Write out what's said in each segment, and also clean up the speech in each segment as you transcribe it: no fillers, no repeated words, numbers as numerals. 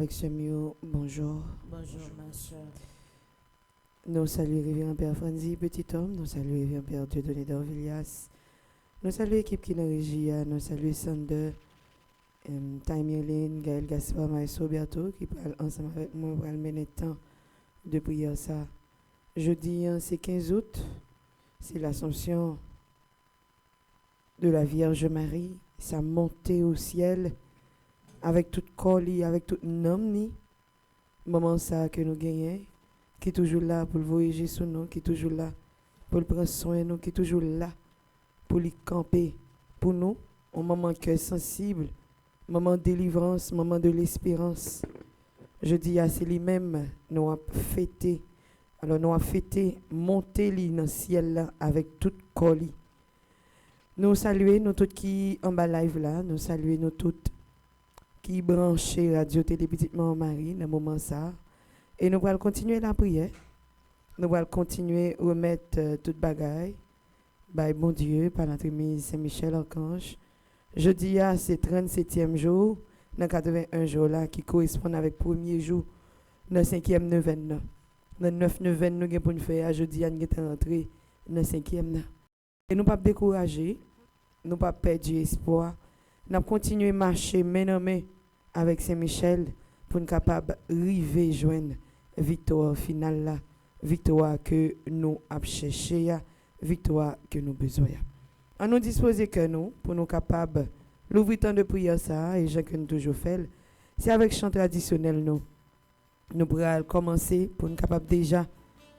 avec ce mot. Bonjour. Bonjour, ma soeur. Nous saluons Révérend Père Franzi, petit homme. Nous saluons Révérend Père Dieudonné d'Orvillas. Nous saluons l'équipe qui est dans la régie. Nous saluons Sander, Taïmirline, Gaël Gaspard, Maestro Berto, qui parlent ensemble avec moi pour mener le temps de prière. Ça. Jeudi, c'est 15 août. C'est l'Assomption de la Vierge Marie. Sa montée au ciel avec toute colis, avec toute nom. Moment ça que nous gagnons, qui est toujours là pour le voyager sur nous, qui est toujours là pour le prendre soin de nous, qui est toujours là pour lui camper pour nous, un moment cœur sensible, moment de délivrance, moment de l'espérance. Je dis à c'est lui-même, nous avons fêté. Alors nous avons fêté, monter dans le ciel là avec toute colis. Nous saluons nous toutes qui en bas live là, nous saluons nous toutes qui branchent Radio Télé Petitement Marie dans le moment ça. Et nous allons continuer la prière. Nous allons continuer à remettre toute bagaille. By bon Dieu, par notre ami Saint-Michel Archange. Jeudi, c'est 37e jour, dans 81 jours là, qui correspond avec le premier jour, dans le 5e neuvaine. Dans le 9 neuvaine, nous avons fait jeudi, nous sommes rentrés dans le 5e. Et nous ne pas décourager, nous ne pas perdre espoir. Nous continuer à marcher main en main avec Saint-Michel pour nous capables d'arriver à joindre victoire finale là, victoire que nous avons cherché, victoire que nous avons besoin. À nous disposer que nous, pour nous capables l'ouvrir temps de prière ça, et j'ai que nous toujours fait, c'est avec chant traditionnel nous pourrons commencer pour nous capables déjà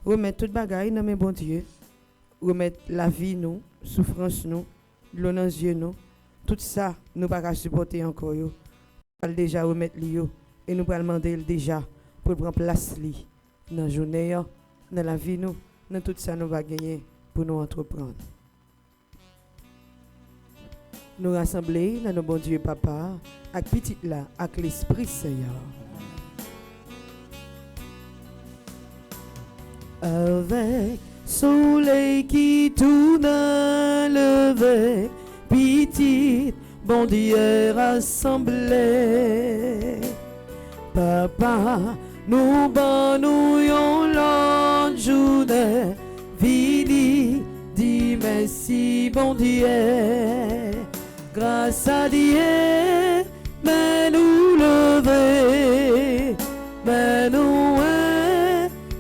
remettre toute bagaille dans mes bon Dieu, remettre la vie nous, souffrance nous, l'eau dans les yeux nous, tout ça nous pas supporter encore yo. On va déjà remettre lui et nous allons demander déjà pour prendre place li dans la journée, dans la vie nous, dans tout ça nous va gagner pour nous entreprendre. Nous rassembler dans nos bon Dieu papa, avec petit là, avec l'Esprit Seigneur. Avec soleil qui tourne levé, petit bon Dieu rassemblé. Papa, nous nous yon l'autre journée, vini, dis merci bon Dieu. Grâce à Dieu, mais nous lever, mais nous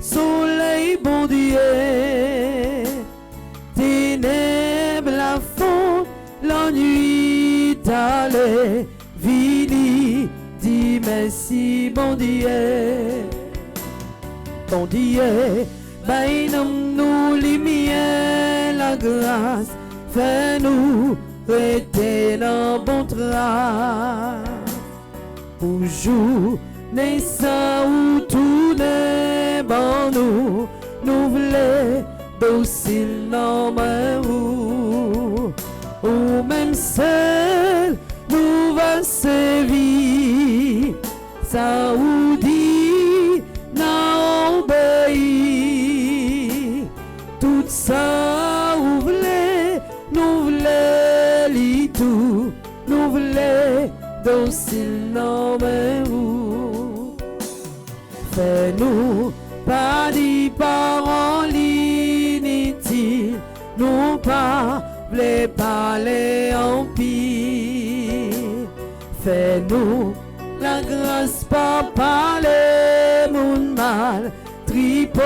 soleil bon Dieu. Ténèbres la fond, la nuit allée, vini, dis merci bon Dieu. Bon Dieu, ben nous lumière la grâce, fais-nous rester dans bon trace. Pour jour, naissant ou tout n'est bon nous, nous voulons docile dans ma roue. Ou même seul, nous va servir. Ça ou dit, n'a obéi. Tout ça ou voulez, nous voulons li tout, nous voulons docile dans ma roue. Fais-nous pas des paroles inutiles, nous pas voulons parler en pire. Fais-nous la grâce pas parler mon mal, tripo,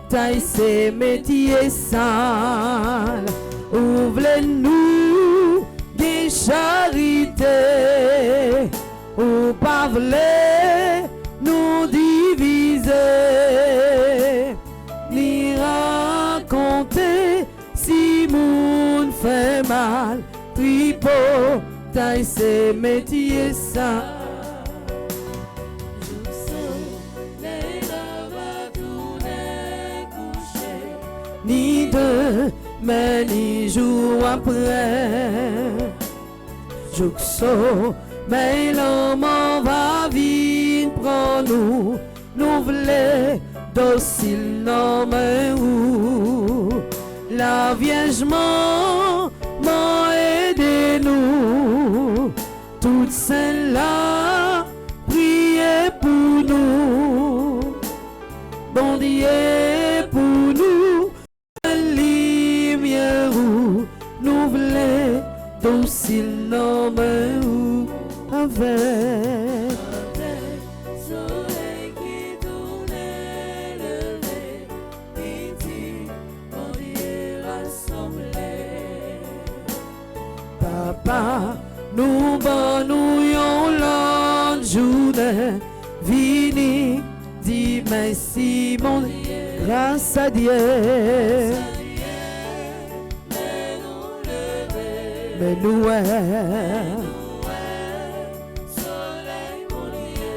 taille ses métiers sales. Ouvre-nous des charités, ou pas voulez nous diviser, ni raconter si moun fait mal, tripo, taille ses métiers ça. Je sais, les va tourner coucher, ni demain ni jour après. Je sais, mais l'homme va vite prendre nous, nous voulons docile non mais où la Vierge m'a aidé nous, toutes celles-là, priez pour nous nous yon l'autre journée, vini, dis merci mon Dieu, grâce à Dieu. Mais nous, soleil mon Dieu,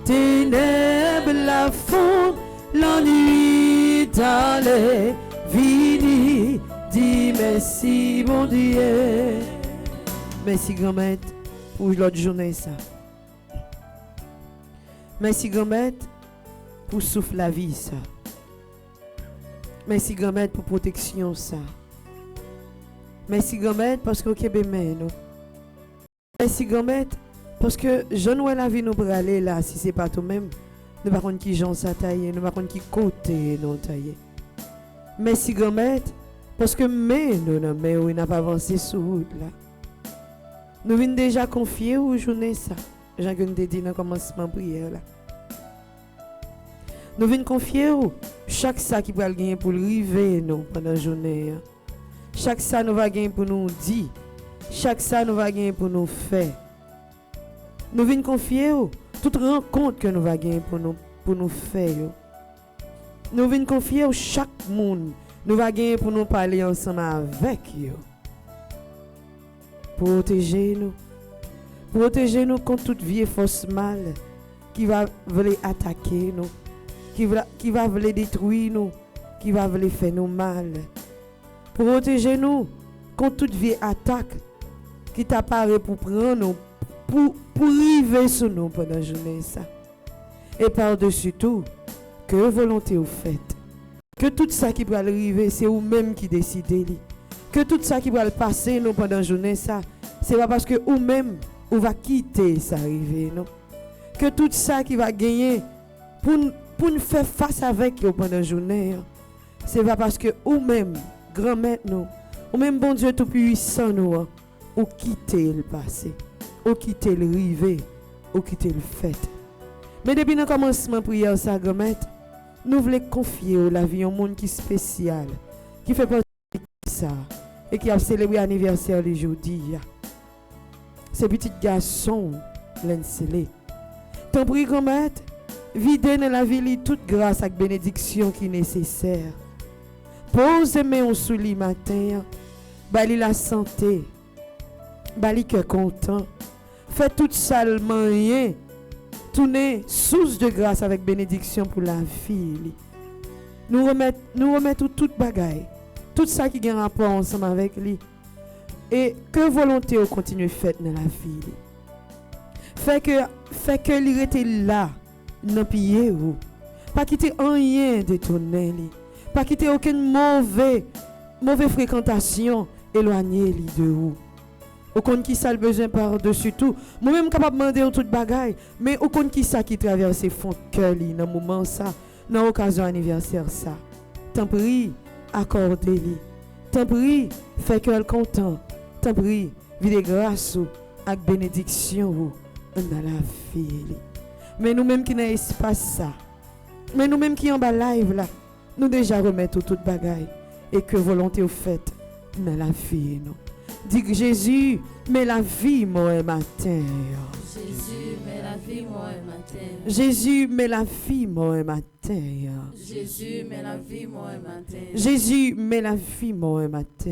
ténèbres la fond, l'ennui d'aller, vini, dis merci mon Dieu. Merci grand-mère pour l'autre journée ça. Merci grand-mère pour souffle la vie ça. Merci grand-mère pour protection ça. Merci grand-mère parce que vous avez nous. Merci grand-mère parce que je ne vois la vie nous pour aller là si c'est pas toi-même. Nous ne savons pas qui j'en ça tailler, nous ne savons pas qui côté nous tailler. Merci grand-mère parce que nous n'a pas avancé sur route là. Nous venons déjà confier aux journées ça. Jean que nous dit dans le commencement de prière là. Nous venons confier chaque ça qui va gagner pour arriver nous pendant la journée. Chaque ça nous va gagner pour nous dire. Chaque ça nous va gagner pour nous faire. Nous venons confier toute rencontre que nous va gagner pour nous faire. Nous venons confier chaque monde nous va gagner pour nous parler ensemble avec eux. Protégez-nous. Protégez-nous contre toute vieille force mal qui va vouloir attaquer nous, qui va vouloir détruire nous, qui va vouloir faire nous mal. Protégez-nous contre toute vieille attaque qui t'apparaît pour prendre nous, pour arriver sur nous pendant la journée. Ça. Et par-dessus tout, que volonté vous faites. Que tout ça qui va arriver, c'est vous-même qui décidez. Que tout ça qui va passer nous pendant la journée, ça, c'est pas parce que vous-même, vous va quitter ça arriver, non? Que tout ça qui va gagner pour nous faire face avec vous pendant la journée, c'est pas parce que vous-même, grand-mère nous, ou même bon Dieu tout puissant nous, ou quitter le passé, ou quitter le rivé, ou quitter le fait. Mais depuis le commencement de prière, ça, grand-mère, nous voulons confier la vie à un monde qui est spécial, qui fait partie de ça, et qui a célébré l'anniversaire aujourd'hui. Ces petits garçons, l'ensellé. T'en prie, grand-mère, videz dans la vie toute grâce et bénédiction qui est nécessaire. Pose main sous le matin, bali la santé, bali cœur content. Faites tout salement rien. Tournez source de grâce avec bénédiction pour la vie. Nous remettons toute bagaille, tout ça qui a un rapport ensemble avec lui. Et que volonté au continue faite dans la vie. Fait que lui était là, non piller ou. Pas quitter rien de tourner lui. Pas quitter aucune mauvaise fréquentation éloigner lui de vous. Au compte qui ça le besoin par-dessus tout. Moi-même capable de demander toute bagaille, mais au compte qui ça qui traverse fond cœur li dans moment ça, dans occasion anniversaire ça. T'en prie, accordez-lui. T'en prie, fait cœur content. T'en prie, vide grâce avec bénédiction dans la vie. Mais nous-mêmes qui n'avons espace ça, mais nous-mêmes qui en bas live là, nous déjà remettons toute bagaille et que volonté au fait dans la vie nous. Dis que Jésus, mais la vie moi matin. Jésus, mais la vie moi matin. Jésus, mais la vie moi matin. Jésus, mais la vie moi matin. Jésus, mais la vie moi matin.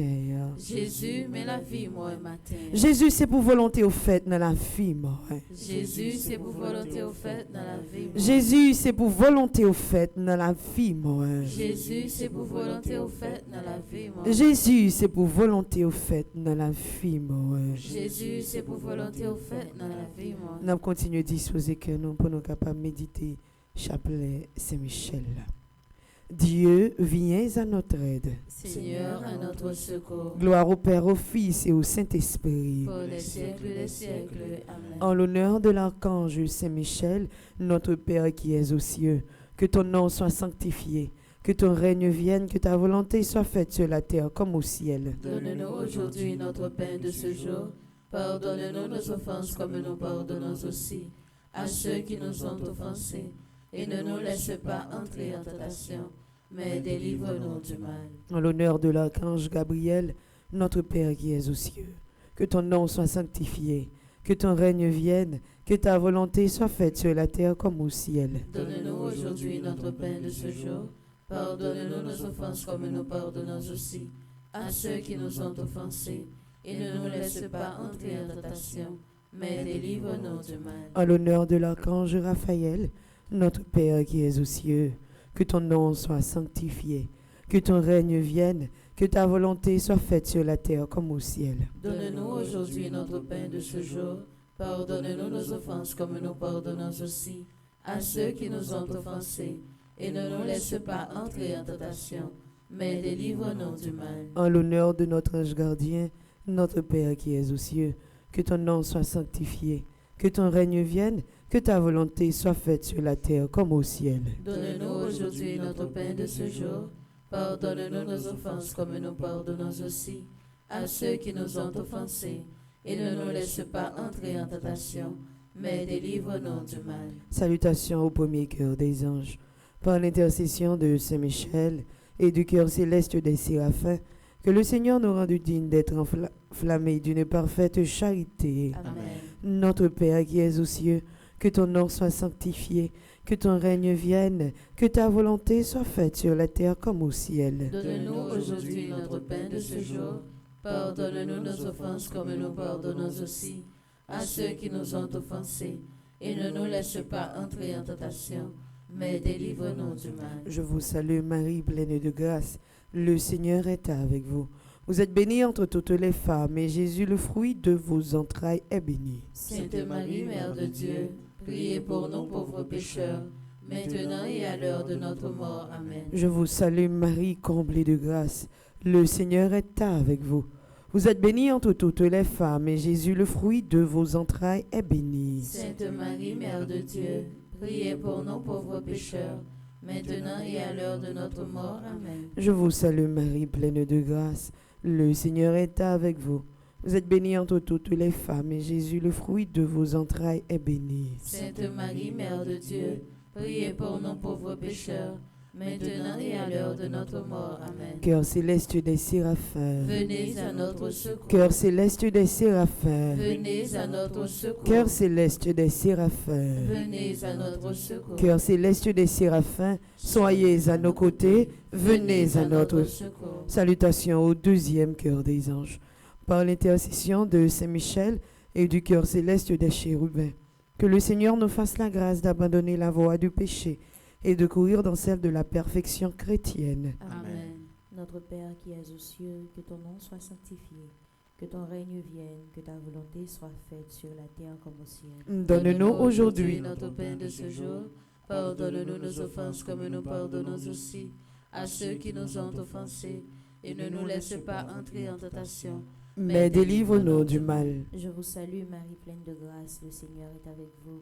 Jésus, mais la vie moi matin. Jésus, c'est pour volonté au fait dans la vie moi. Jésus, c'est pour volonté au fait dans la vie. Jésus, c'est pour volonté au fait dans la vie moi. Jésus, c'est pour volonté au fait dans la vie moi. Jésus, c'est pour volonté au fait dans la vie moi. Jésus, c'est pour volonté au fait dans la vie moi. Nous continuons à disposer que nous pour nous capables de méditer chapelet Saint-Michel. Dieu, viens à notre aide. Seigneur, à notre secours. Gloire au Père, au Fils et au Saint-Esprit. Pour les siècles des siècles. Amen. En l'honneur de l'archange Saint-Michel, notre Père qui es aux cieux, que ton nom soit sanctifié, que ton règne vienne, que ta volonté soit faite sur la terre comme au ciel. Donne-nous aujourd'hui notre pain de ce jour. Pardonne-nous nos offenses comme nous pardonnons aussi à ceux qui nous ont offensés. Et ne nous laisse pas entrer en tentation, mais délivre-nous du mal. En l'honneur de l'archange Gabriel, notre Père qui es aux cieux, que ton nom soit sanctifié, que ton règne vienne, que ta volonté soit faite sur la terre comme au ciel. Donne-nous aujourd'hui notre pain de ce jour. Pardonne-nous nos offenses comme nous pardonnons aussi à ceux qui nous ont offensés. Et ne nous laisse pas entrer en tentation, mais délivre-nous du mal. En l'honneur de l'archange Raphaël, notre Père qui es aux cieux, que ton nom soit sanctifié, que ton règne vienne, que ta volonté soit faite sur la terre comme au ciel. Donne-nous aujourd'hui notre pain de ce jour. Pardonne-nous nos offenses comme nous pardonnons aussi à ceux qui nous ont offensés. Et ne nous laisse pas entrer en tentation, mais délivre-nous du mal. En l'honneur de notre ange gardien, notre Père qui es aux cieux, que ton nom soit sanctifié, que ton règne vienne, que ta volonté soit faite sur la terre comme au ciel. Donne-nous aujourd'hui notre pain de ce jour. Pardonne-nous nos offenses comme nous pardonnons aussi à ceux qui nous ont offensés. Et ne nous laisse pas entrer en tentation, mais délivre-nous du mal. Salutations au premier cœur des anges. Par l'intercession de Saint Michel et du cœur céleste des séraphins, que le Seigneur nous rende dignes d'être enflammés d'une parfaite charité. Amen. Notre Père qui es aux cieux, que ton nom soit sanctifié, que ton règne vienne, que ta volonté soit faite sur la terre comme au ciel. Donne-nous aujourd'hui notre pain de ce jour. Pardonne-nous nos offenses comme nous pardonnons aussi à ceux qui nous ont offensés. Et ne nous laisse pas entrer en tentation, mais délivre-nous du mal. Je vous salue Marie, pleine de grâce. Le Seigneur est avec vous. Vous êtes bénie entre toutes les femmes, et Jésus, le fruit de vos entrailles, est béni. Sainte Marie, Mère de Dieu, priez pour nous pauvres pécheurs, maintenant et à l'heure de notre mort. Amen. Je vous salue Marie, comblée de grâce. Le Seigneur est avec vous. Vous êtes bénie entre toutes les femmes, et Jésus, le fruit de vos entrailles, est béni. Sainte Marie, Mère de Dieu, priez pour nous pauvres pécheurs, maintenant et à l'heure de notre mort. Amen. Je vous salue Marie, pleine de grâce. Le Seigneur est avec vous. Vous êtes bénie entre toutes les femmes, et Jésus, le fruit de vos entrailles, est béni. Sainte Marie, Mère de Dieu, priez pour nous pauvres pécheurs, maintenant et à l'heure de notre mort. Amen. Cœur céleste des séraphins. Venez à notre secours. Cœur céleste des séraphins. Venez à notre secours. Cœur céleste des séraphins. Venez à notre secours. Cœur céleste des séraphins, soyez à nos côtés, venez à notre secours. Salutations au deuxième cœur des anges. Par l'intercession de Saint Michel et du cœur céleste des chérubins, que le Seigneur nous fasse la grâce d'abandonner la voie du péché et de courir dans celle de la perfection chrétienne. Amen. Notre Père qui es aux cieux, que ton nom soit sanctifié, que ton règne vienne, que ta volonté soit faite sur la terre comme au ciel. Donne-nous aujourd'hui notre pain de ce jour. Pardonne-nous nos offenses comme nous pardonnons aussi à ceux qui nous ont offensés. Et ne nous laisse pas entrer en tentation, mais délivre-nous du mal. Je vous salue Marie, pleine de grâce, le Seigneur est avec vous.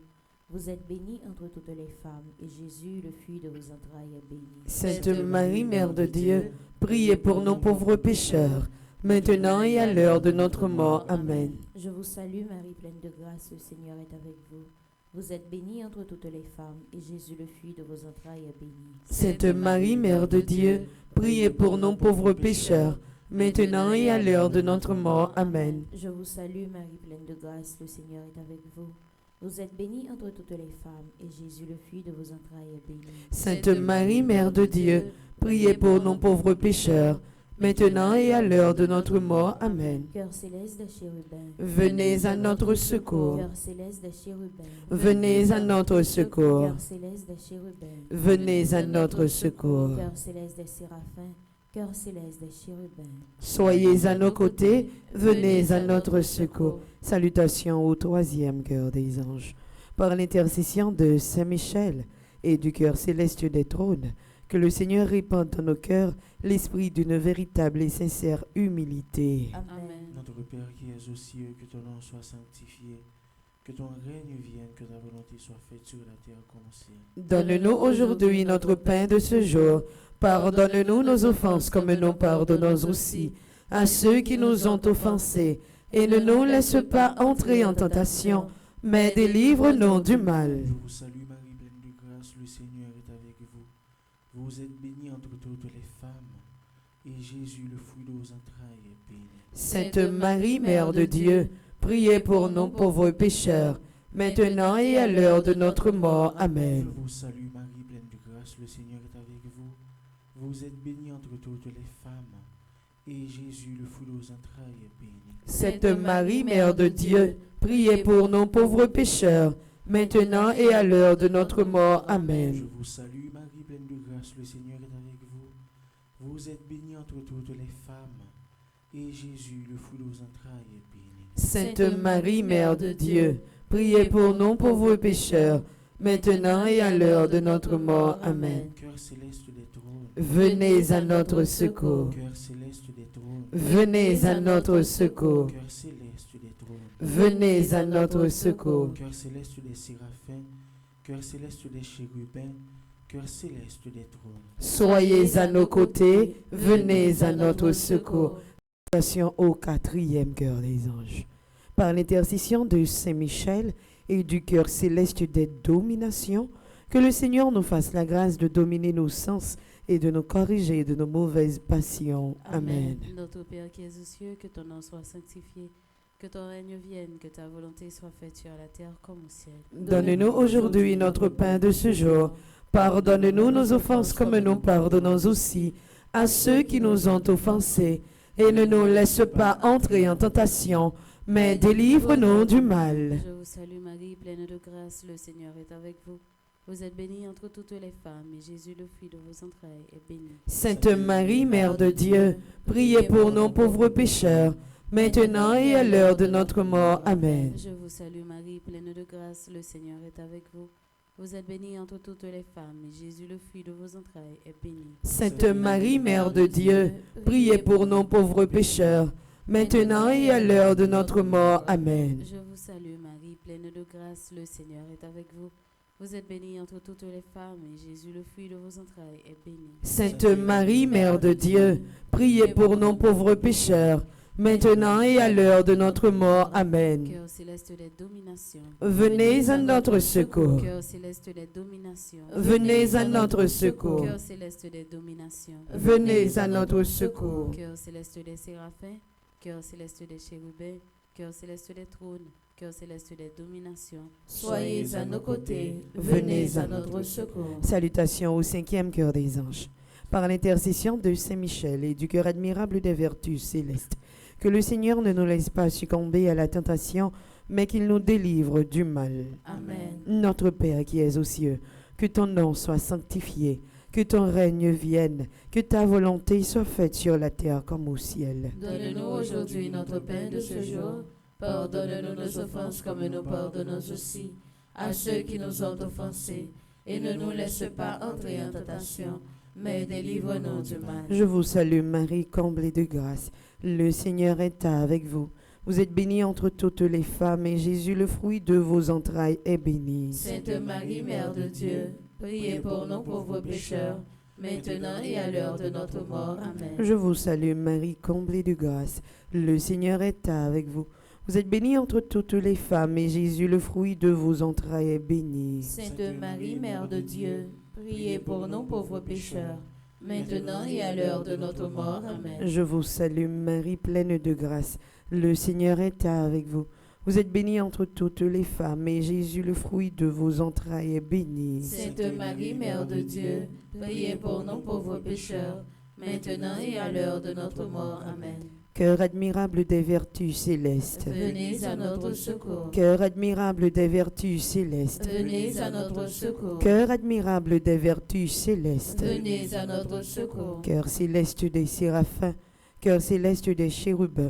Vous êtes bénie entre toutes les femmes, et Jésus, le fruit de vos entrailles, est béni. Sainte Marie, Mère de Dieu, priez pour nos pauvres pécheurs, maintenant et à l'heure de notre mort. Amen. Je vous salue Marie, pleine de grâce, le Seigneur est avec vous. Vous êtes bénie entre toutes les femmes, et Jésus, le fruit de vos entrailles, est béni. Sainte Marie, Mère de Dieu, priez pour nos pauvres pécheurs, maintenant et à l'heure de notre mort. Amen. Je vous salue Marie, pleine de grâce, le Seigneur est avec vous. Vous êtes bénie entre toutes les femmes, et Jésus, le fruit de vos entrailles, est béni. Sainte Marie, Mère de Dieu, priez pour nos pauvres pécheurs, maintenant et à l'heure de notre mort. Amen. Cœur céleste des chérubins, venez à notre secours. Cœur céleste des chérubins, Venez à notre secours. Cœur céleste des chérubins, Venez à notre secours. Cœur céleste des séraphins, Cœur céleste des chérubins, Soyez à nos côtés, venez à notre secours. Salutations au troisième cœur des anges. Par l'intercession de Saint Michel et du cœur céleste des trônes, que le Seigneur répande dans nos cœurs l'esprit d'une véritable et sincère humilité. Amen. Notre Père qui es aux cieux, que ton nom soit sanctifié, que ton règne vienne, que ta volonté soit faite sur la terre comme au ciel. Donne-nous aujourd'hui notre pain de ce jour. Pardonne-nous nos offenses comme nous pardonnons aussi à ceux qui nous ont offensés. Et ne nous laisse pas entrer en tentation, mais délivre-nous du mal. Je vous salue Marie, pleine de grâce, le Seigneur est avec vous. Vous êtes bénie entre toutes les femmes, et Jésus, le fruit de vos entrailles, est béni. Sainte Marie, Mère de Dieu, priez pour nous pauvres pécheurs, maintenant et à l'heure de notre mort. Amen. Je vous salue Marie, pleine de grâce, le Seigneur est avec vous. Vous êtes bénie entre toutes les femmes, et Jésus, le fruit de vos entrailles, est béni. Sainte Marie, Mère de Dieu, priez pour nous pauvres pécheurs, maintenant et à l'heure de notre mort. Je Amen. vous salue Marie, pleine de grâce, le Seigneur est avec vous. Vous êtes bénie entre toutes les femmes, et Jésus, le fruit de vos entrailles, est béni. Sainte Marie, Mère de Dieu, priez pour nous pauvres pécheurs, maintenant et à l'heure de notre mort. Amen. Cœur céleste des trônes, Venez à notre secours. cœur céleste des trônes, Venez à notre secours. cœur céleste des trônes, Venez à notre secours. cœur céleste des séraphins, cœur céleste des chérubins, cœur céleste des trônes. Soyez à nos côtés, venez à notre secours. Invocation au quatrième cœur des anges. Par l'intercession de Saint Michel et du cœur céleste des dominations, que le Seigneur nous fasse la grâce de dominer nos sens et de nous corriger de nos mauvaises passions. Amen. Notre Père qui es aux cieux, que ton nom soit sanctifié, que ton règne vienne, que ta volonté soit faite sur la terre comme au ciel. Donne-nous aujourd'hui notre pain de ce jour. Pardonne-nous nos offenses comme nous pardonnons aussi à ceux qui nous ont offensés. Et ne nous laisse pas entrer en tentation, mais délivre-nous du mal. Je vous salue Marie, pleine de grâce, le Seigneur est avec vous. Vous êtes bénie entre toutes les femmes, et Jésus, le fruit de vos entrailles, est béni. Sainte Marie, Mère de Dieu, priez pour nos pauvres pécheurs, maintenant et à l'heure de notre mort. Amen. Je vous salue Marie, pleine de grâce, le Seigneur est avec vous. Vous êtes bénie entre toutes les femmes, et Jésus, le fruit de vos entrailles, est béni. Sainte Marie, Mère de Dieu, priez pour nos pauvres pécheurs, maintenant et à l'heure de notre mort. Amen. Je vous salue Marie, pleine de grâce, le Seigneur est avec vous. Vous êtes bénie entre toutes les femmes, et Jésus, le fruit de vos entrailles, est béni. Sainte Marie, Mère de Dieu, priez pour nos pauvres pécheurs, maintenant et à l'heure de notre mort. Amen. Cœur céleste des dominations. Venez à notre secours. Cœur céleste des dominations. Venez à notre secours. Cœur céleste des dominations. Venez à notre secours. Cœur céleste des séraphins. Cœur céleste des chérubins. Cœur céleste des trônes. Cœur céleste des dominations. Soyez à nos côtés, venez à notre secours. Salutations au cinquième cœur des anges. Par l'intercession de Saint Michel et du cœur admirable des vertus célestes, que le Seigneur ne nous laisse pas succomber à la tentation, mais qu'il nous délivre du mal. Amen. Notre Père qui es aux cieux, que ton nom soit sanctifié, que ton règne vienne, que ta volonté soit faite sur la terre comme au ciel. Donne-nous aujourd'hui notre pain de ce jour. Pardonne-nous nos offenses comme nous pardonnons aussi à ceux qui nous ont offensés. Et ne nous laisse pas entrer en tentation, mais délivre-nous du mal. Je vous salue Marie, comblée de grâce. Le Seigneur est avec vous. Vous êtes bénie entre toutes les femmes, et Jésus, le fruit de vos entrailles, est béni. Sainte Marie, Mère de Dieu, priez pour nous pauvres pécheurs, maintenant et à l'heure de notre mort. Amen. Je vous salue Marie, comblée de grâce. Le Seigneur est avec vous. Vous êtes bénie entre toutes les femmes, et Jésus, le fruit de vos entrailles, est béni. Sainte Marie, Mère de Dieu, priez pour nous pauvres pécheurs, maintenant et à l'heure de notre mort. Amen. Je vous salue Marie, pleine de grâce. Le Seigneur est avec vous. Vous êtes bénie entre toutes les femmes, et Jésus, le fruit de vos entrailles, est béni. Sainte Marie, Mère de Dieu, priez pour nous pauvres pécheurs, maintenant et à l'heure de notre mort. Amen. Cœur admirable des vertus célestes. Venez à notre secours. Cœur admirable des vertus célestes. Venez à notre secours. Cœur admirable des vertus célestes. Venez à notre secours. Cœur céleste des séraphins. Cœur céleste des chérubins.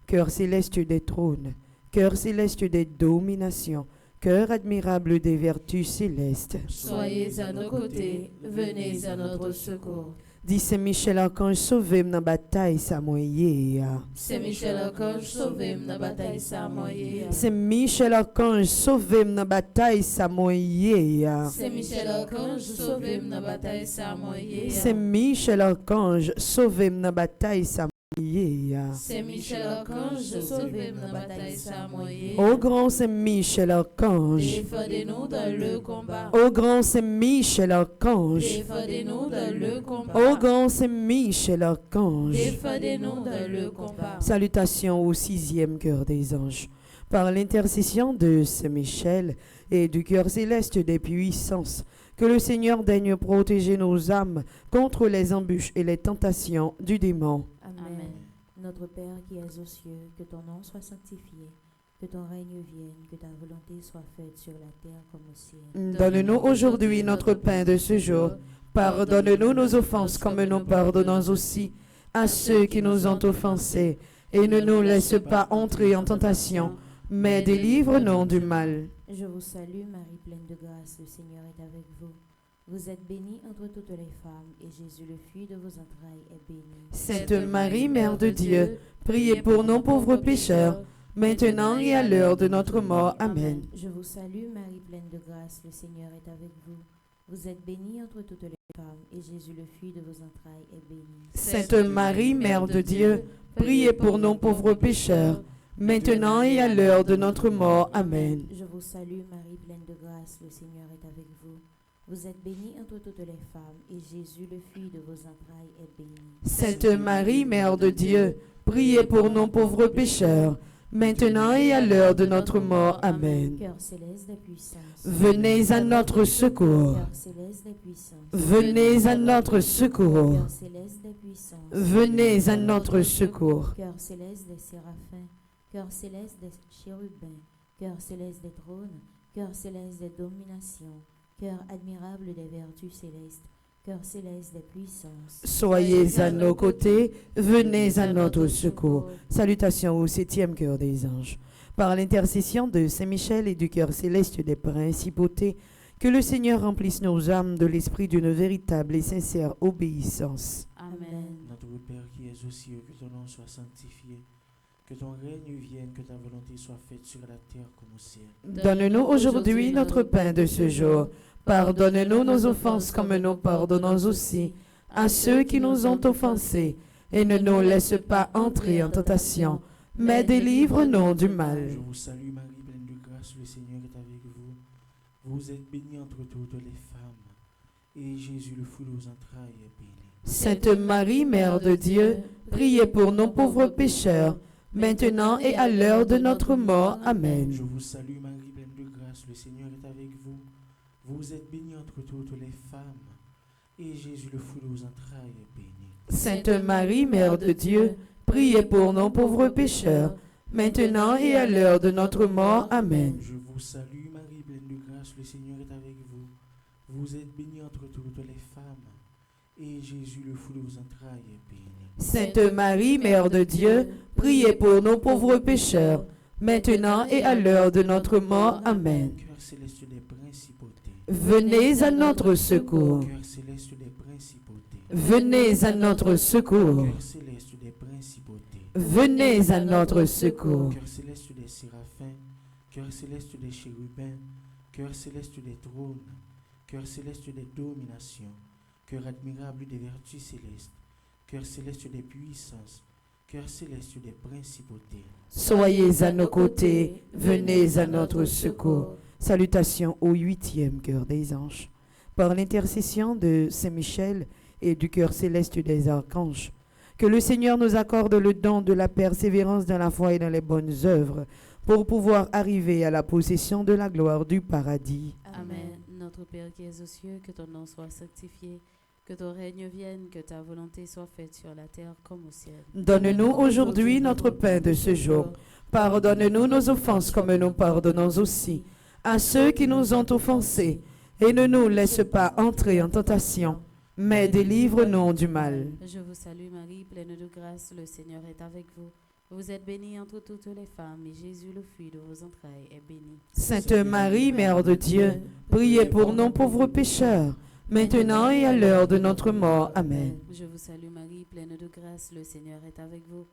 Cœur céleste des trônes. Cœur céleste des dominations. Cœur admirable des vertus célestes. Soyez à nos côtés. Venez à notre secours. Dit Saint Michel Archange, sauvez-moi dans la bataille, ça moye. Saint Michel Archange, sauvez-moi dans la bataille, ça moye. Saint Michel Archange, sauvez-moi dans la bataille, ça moye. Saint Michel Archange, sauvez-moi dans la bataille, ça moye. Saint Michel Archange, sauvez-moi dans la bataille, ça moye. ça. Saint Michel Archange, sauvez-nous dans la bataille ça moyen. Ô grand Saint Michel Archange, Défendez-nous dans le combat. ô grand Saint Michel Archange, Défendez-nous dans le combat. ô grand Saint Michel Archange. Défendez-nous dans le combat. Salutations au 6e cœur des anges. Par l'intercession de Saint Michel et du cœur céleste des puissances, que le Seigneur daigne protéger nos âmes contre les embûches et les tentations du démon. Amen. Notre Père qui es aux cieux, que ton nom soit sanctifié, que ton règne vienne, que ta volonté soit faite sur la terre comme au ciel. Donne-nous aujourd'hui notre pain de ce jour. Pardonne-nous nos offenses comme nous pardonnons aussi à ceux qui nous ont offensés. Et ne nous laisse pas entrer en tentation, mais délivre-nous du mal. Je vous salue Marie, pleine de grâce, le Seigneur est avec vous. Vous êtes bénie entre toutes les femmes, et Jésus, le fruit de vos entrailles, est béni. Sainte Marie, Mère de Dieu, priez pour nous pauvres pécheurs, maintenant et à l'heure de notre mort. Amen. Je vous salue Marie, pleine de grâce, le Seigneur est avec vous. Vous êtes bénie entre toutes les femmes, et Jésus, le fruit de vos entrailles, est béni. Sainte Marie, Mère de Dieu, priez pour nous pauvres pécheurs, maintenant et à l'heure de notre mort. Amen. Je vous salue Marie, pleine de grâce, le Seigneur est avec vous. Vous êtes bénie entre toutes les femmes, et Jésus, le fruit de vos entrailles, est béni. Sainte Marie, Mère de Dieu, priez pour nous pauvres pécheurs, maintenant et à l'heure de notre mort. Amen. Cœur céleste des puissances. Venez à notre secours. Cœur céleste des puissances. Venez à notre secours. Cœur céleste des puissances. Venez à notre secours. Cœur céleste des séraphins. Cœur céleste des chérubins. Cœur céleste des trônes. Cœur céleste des dominations. Cœur admirable des vertus célestes. Cœur céleste des puissances. Soyez à nos côtés, venez à notre secours. Salutations au 7e cœur des anges. Par l'intercession de Saint Michel et du cœur céleste des principautés, que le Seigneur remplisse nos âmes de l'esprit d'une véritable et sincère obéissance. Amen. Notre Père qui es aux cieux, que ton nom soit sanctifié, que ton règne vienne, que ta volonté soit faite sur la terre comme au ciel. Donne-nous aujourd'hui notre pain de ce jour. Pardonne-nous nos offenses comme nous pardonnons aussi à ceux qui nous ont offensés. Et ne nous laisse pas entrer en tentation, mais délivre-nous du mal. Je vous salue Marie, pleine de grâce, le Seigneur est avec vous. Vous êtes bénie entre toutes les femmes, et Jésus, le fruit de vos entrailles, est béni. Sainte Marie, Mère de Dieu, priez pour nos pauvres pécheurs, maintenant et à l'heure de notre mort. Amen. Je vous salue Marie, pleine de grâce, le Seigneur est avec vous. Vous êtes bénie entre toutes les femmes, et Jésus, le fruit de vos entrailles, est béni. Sainte Marie, Mère de Dieu, priez pour nos pauvres pécheurs, maintenant et à l'heure de notre mort. Amen. Je vous salue Marie, pleine de grâce, le Seigneur est avec vous. Vous êtes bénie entre toutes les femmes, et Jésus, le fruit de vos entrailles, est béni. Sainte Marie, Mère de Dieu, priez pour nos pauvres pécheurs, maintenant et à l'heure de notre mort. Amen. Cœur céleste des principautés. Venez à notre secours. Cœur céleste des principautés. Venez à notre secours. Cœur céleste des principautés. Venez à notre secours. Cœur céleste des séraphins. Cœur céleste des chérubins. Cœur céleste des trônes. Cœur céleste des dominations. Cœur admirable des vertus célestes. Cœur céleste des puissances. Cœur céleste des principautés. Soyez à nos côtés, venez à notre secours. Salutations au 8e cœur des anges. Par l'intercession de Saint Michel et du cœur céleste des archanges, que le Seigneur nous accorde le don de la persévérance dans la foi et dans les bonnes œuvres, pour pouvoir arriver à la possession de la gloire du paradis. Amen. Notre Père qui es aux cieux, que ton nom soit sanctifié, que ton règne vienne, que ta volonté soit faite sur la terre comme au ciel. Donne-nous aujourd'hui notre pain de ce jour. Pardonne-nous nos offenses comme nous pardonnons aussi à ceux qui nous ont offensés. Et ne nous laisse pas entrer en tentation, mais délivre-nous du mal. Je vous salue Marie, pleine de grâce, le Seigneur est avec vous. Vous êtes bénie entre toutes les femmes, et Jésus, le fruit de vos entrailles, est béni. Sainte Marie, Mère de Dieu, priez pour nos pauvres pécheurs, maintenant et à l'heure de notre mort. Amen. Je vous salue Marie, pleine de grâce, le Seigneur est avec vous.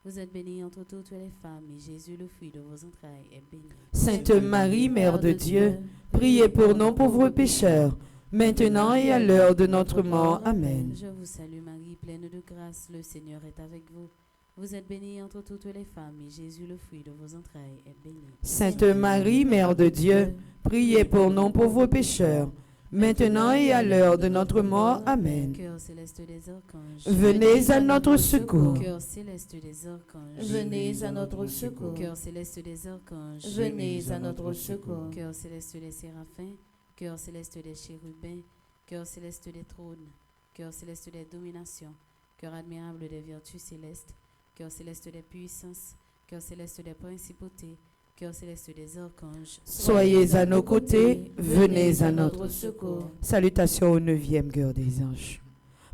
Vous êtes bénie entre toutes les femmes, et Jésus, le fruit de vos entrailles, est béni. Sainte Marie, Mère de Dieu, priez pour nos pauvres pécheurs, maintenant et à l'heure de notre mort. Amen. Je vous salue Marie, pleine de grâce, le Seigneur est avec vous. Vous êtes bénie entre toutes les femmes, et Jésus, le fruit de vos entrailles, est béni. Sainte Marie, Mère de Dieu, priez pour nous pauvres pécheurs, maintenant et à l'heure de notre mort. Amen. Cœur céleste des archanges, Venez à notre secours. Cœur céleste des archanges, Venez à notre secours. Cœur céleste des archanges, Venez à notre secours. Cœur céleste des séraphins, cœur céleste des chérubins, cœur céleste des trônes, cœur céleste des dominations, cœur admirable des vertus célestes, cœur céleste des puissances, cœur céleste des principautés, cœur céleste des archanges. Soyez à nos côtés, venez à notre secours. Salutations au 9e cœur des anges.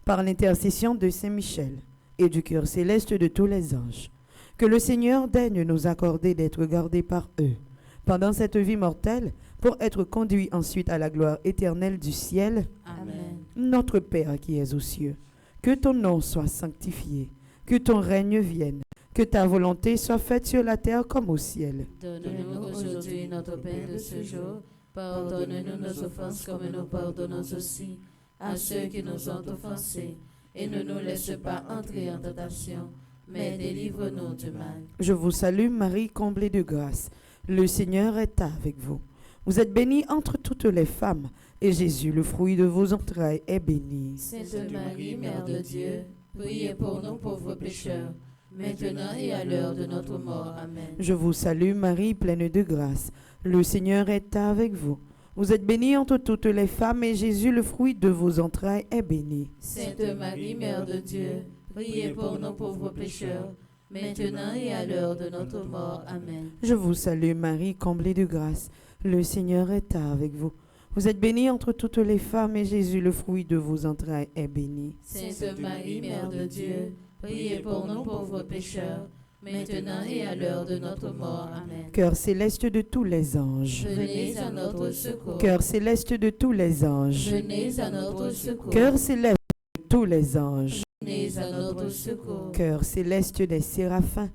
Par l'intercession de Saint Michel et du cœur céleste de tous les anges, que le Seigneur daigne nous accorder d'être gardés par eux pendant cette vie mortelle, pour être conduits ensuite à la gloire éternelle du ciel. Amen. Notre Père qui es aux cieux, que ton nom soit sanctifié, que ton règne vienne, que ta volonté soit faite sur la terre comme au ciel. Donne-nous aujourd'hui notre pain de ce jour. Pardonne-nous nos offenses comme nous pardonnons aussi à ceux qui nous ont offensés. Et ne nous laisse pas entrer en tentation, mais délivre-nous du mal. Je vous salue Marie, comblée de grâce. Le Seigneur est avec vous. Vous êtes bénie entre toutes les femmes, et Jésus, le fruit de vos entrailles, est béni. Sainte Marie, Mère de Dieu, priez pour nous pauvres pécheurs, maintenant et à l'heure de notre mort. Amen. Je vous salue Marie, pleine de grâce. Le Seigneur est avec vous. Vous êtes bénie entre toutes les femmes, et Jésus, le fruit de vos entrailles, est béni. Sainte Marie, Mère de Dieu, priez pour nous pauvres pécheurs, maintenant et à l'heure de notre mort. Amen. Je vous salue Marie, comblée de grâce. Le Seigneur est avec vous. Vous êtes bénie entre toutes les femmes, et Jésus, le fruit de vos entrailles, est béni. Sainte Marie, Mère de Dieu, priez pour nous pauvres pécheurs, maintenant et à l'heure de notre mort. Amen. Cœur céleste de tous les anges. Venez à notre secours. Cœur céleste de tous les anges. Venez à notre secours. Cœur céleste de tous les anges. Venez à notre secours. Cœur céleste des séraphins.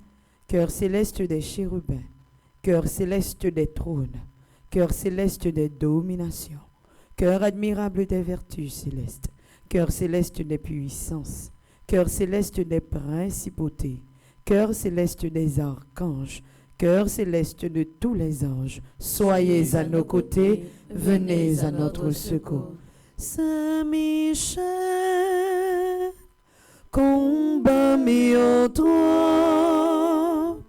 Cœur céleste des chérubins. Cœur céleste des trônes. Cœur céleste des dominations. Cœur admirable des vertus célestes. Cœur céleste des puissances. Cœur céleste des principautés. Cœur céleste des archanges. Cœur céleste de tous les anges. Soyez à nos côtés, venez à notre secours. Saint Michel, combat en toi,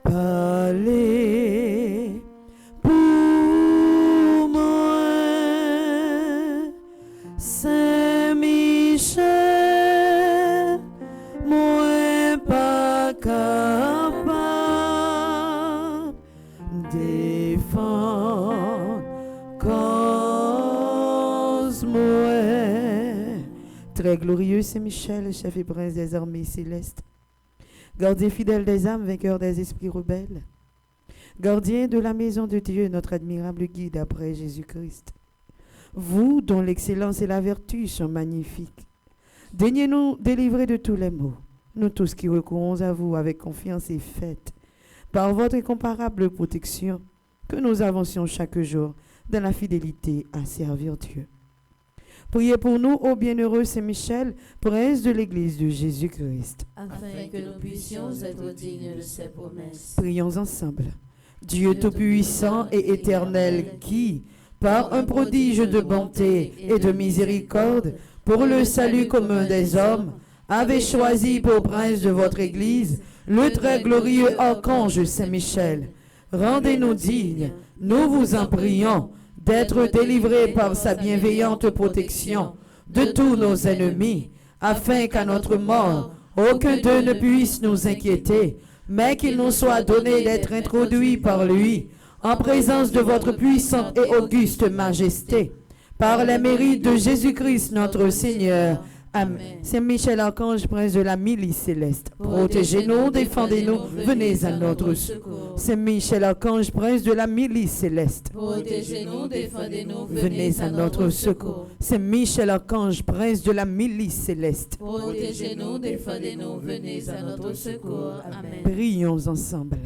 parlez pour moi. Saint Michel, moi pas capable défendre cause moi. Très glorieux Saint Michel, chef et prince des armées célestes, gardien fidèle des âmes, vainqueur des esprits rebelles, gardien de la maison de Dieu, notre admirable guide après Jésus-Christ. Vous, dont l'excellence et la vertu sont magnifiques, daignez nous délivrer de tous les maux, nous tous qui recourons à vous avec confiance et fête, par votre incomparable protection, que nous avancions chaque jour dans la fidélité à servir Dieu. Priez pour nous, ô bienheureux Saint Michel, prince de l'Église de Jésus-Christ. Afin que nous puissions être dignes de ses promesses. Prions ensemble. Dieu Tout-Puissant et éternel qui, par un prodige de bonté et de miséricorde, pour le salut commun des hommes, avez choisi pour prince de votre Église le très glorieux archange Saint-Michel. Rendez-nous dignes, nous vous en prions, d'être délivrés par sa bienveillante protection de tous nos ennemis, afin qu'à notre mort, aucun d'eux ne puisse nous inquiéter, mais qu'il nous soit donné d'être introduits par lui, en présence de votre puissante et auguste majesté, par les mérites de Jésus-Christ notre Seigneur. Amen. Saint Michel Archange, prince de la milice céleste, protégez-nous, défendez-nous, venez à notre secours. Saint Michel Archange, prince de la milice céleste, protégez-nous, défendez-nous, venez à notre secours. Saint Michel Archange, prince de la milice céleste, protégez-nous, défendez-nous, venez à notre secours. Amen. Prions ensemble.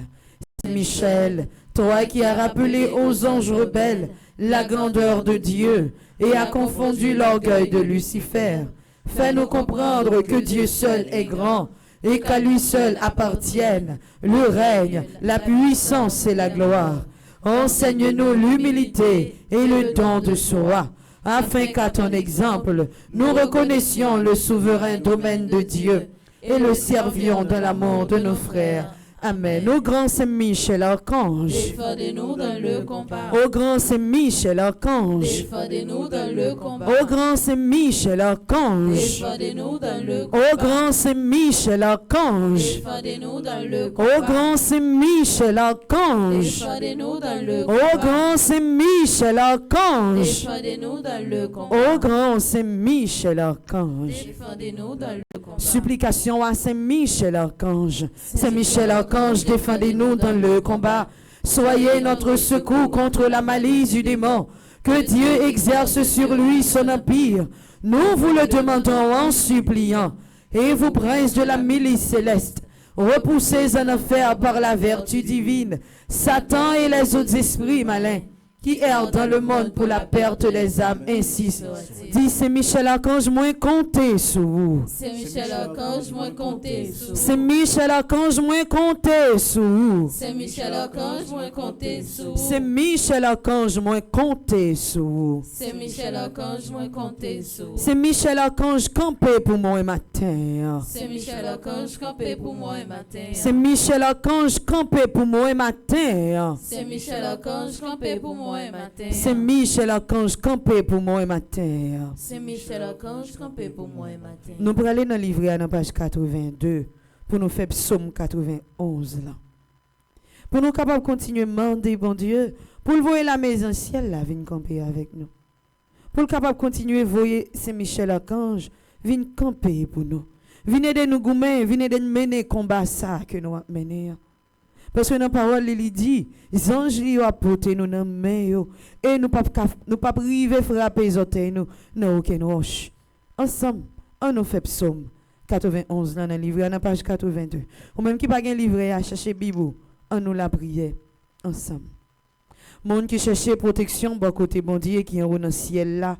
Saint Michel, toi qui as rappelé aux anges rebelles la grandeur de Dieu et as confondu l'orgueil de Lucifer, fais-nous comprendre que Dieu seul est grand, et qu'à lui seul appartiennent le règne, la puissance et la gloire. Enseigne-nous l'humilité et le don de soi, afin qu'à ton exemple, nous reconnaissions le souverain domaine de Dieu et le servions dans l'amour de nos frères. Amen. Au grand Saint-Michel Archange, Défendez-nous dans le combat. au grand Saint-Michel Archange, Défendez-nous dans le combat. au grand Saint-Michel Archange, Défendez-nous dans le au combat. grand Saint-Michel Archange, Défendez-nous dans le au combat. grand Saint-Michel Archange, Défendez-nous dans le au combat. grand Saint-Michel Archange, Défendez-nous dans le combat. au grand Saint-Michel Archange. Défendez-nous dans le combat. Supplication à Saint-Michel Archange. Saint-Michel Archange, défendez-nous dans le combat. Soyez notre secours contre la malice du démon. Que Dieu exerce sur lui son empire. Nous vous le demandons en suppliant. Et vous, princes de la milice céleste, repoussez en enfer par la vertu divine Satan et les autres esprits malins qui errent dans le monde pour la perte des âmes. Ainsi, dit Saint-Michel Archange, moins comptez sur vous. Saint-Michel Archange, moins comptez sur vous. Saint-Michel Archange, moins comptez sur vous. Saint-Michel Archange, moins comptez sur vous. Saint-Michel Archange, moins comptez sur vous. Saint-Michel Archange, moins comptez sur vous. Saint-Michel Archange, campez pour moi un matin. Saint-Michel Archange, campez pour moi un matin. Saint-Michel Archange, campez pour moi un matin. Saint-Michel Archange, campez pour moi un matin. Saint-Michel Archange, campez pour moi un matin. Saint-Michel Archange, campez pour moi un matin. Nous pour aller dans le livret à la page 82 pour nous faire psaume 91 là. Pour nous capables de continuer à demander bon Dieu pour le voir la maison ciel là vienne camper avec nous. Pour le capable de continuer à voir Saint-Michel Archange vienne camper pour nous. Venez de nous goumer, venez de nous mener combat ça que nous avons mené. Parce que dans la parole, il dit, les anges ont apporté nous dans la main et nous ne pas priver frapper les orteils nous dans aucune roche. Ensemble, on nous fait psaume 91 dans le livre, dans la page 82. Ou même qui n'a pas un livre à chercher Bible, on nous la prière ensemble. Monde qui cherchait protection, bon côté bon Dieu qui est dans le ciel là.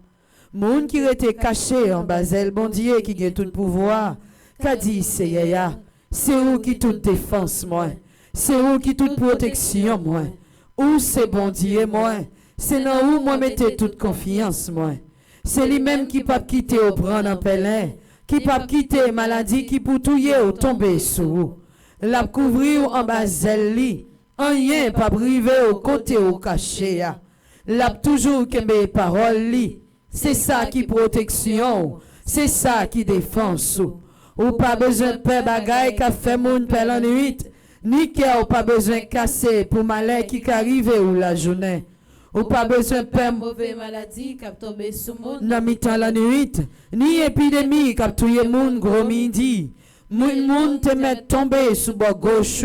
Monde qui était caché en bas d'elle, bon Dieu qui a tout pouvoir. Qu'a dit c'est où qui toute défense moi. C'est où qui toute protection moi. Où c'est bon Dieu moi. C'est dans où moi mettez toute confiance moi. C'est lui-même qui pas quitter au prendre en pèlerin, qui pas quitter maladie qui pour touiller ou tomber sous. La couvrir en bas li, rien pas privé au côté au caché. La toujours que mes paroles li, c'est ça qui protection, c'est ça qui défense. Ou pas besoin de paix bagaille qu'a fait moun pelle en nuit, ni ou pas besoin de casser pour malin qui arrive ou la journée. Ou pas besoin de paix mauvaise maladie qui a tombé sous moun. Nan mi-temps la nuit, ni épidémie qui a tué moun gros midi. Moun te met tomber sous bord gauche,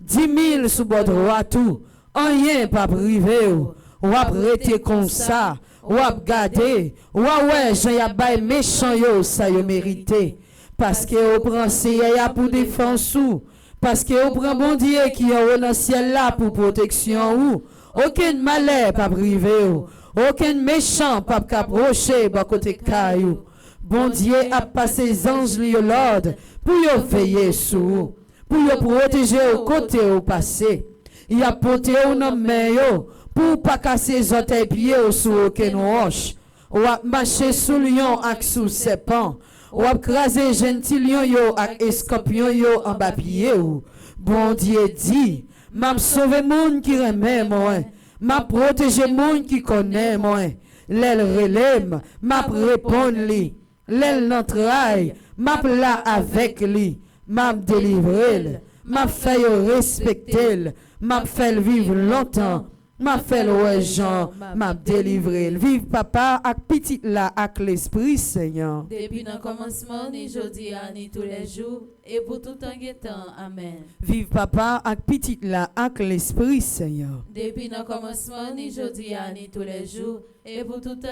10 000 sous bord droit tout. Rien pas privé ou arrêter comme ça, ou garder, ou ouais, j'en y a bay méchant yo, ça yo mérité. Parce que au prend CIA pour défense ou, parce que au prend bon Dieu qui est dans le ciel là pour protection ou. Aucun malheur pas privé ou, aucun méchant pas approcher bas côté caillou. Bon Dieu a passé les anges li l'ordre pour y veiller sur, pour y protéger au côté au passé. Il a porté au nom yo pour pas casser les autres pieds sous aucune roche. Ou a marcher sous lion ak sous serpent. Ou a craser gentil lion yo ak escorpion yo en bas pied ou. Bon Dieu dit, m'a sauvé moun qui remet moi, m'a protégé moun qui connaît moi. L'elle relève, m'a répond li. L'elle n'entraille, m'a là avec lui, m'a délivré, m'a fait respecter, m'a fait vivre longtemps, m'a fait ouais Jean, m'a délivré. Vive papa ak petit là ak l'esprit Seigneur. Depuis le commencement, ni jeudi, ni tous les jours, et pour tout temps. Amen. Vive papa ak petit là ak l'esprit Seigneur. Depuis le commencement, ni jeudi, ni tous les jours, et pour tout temps.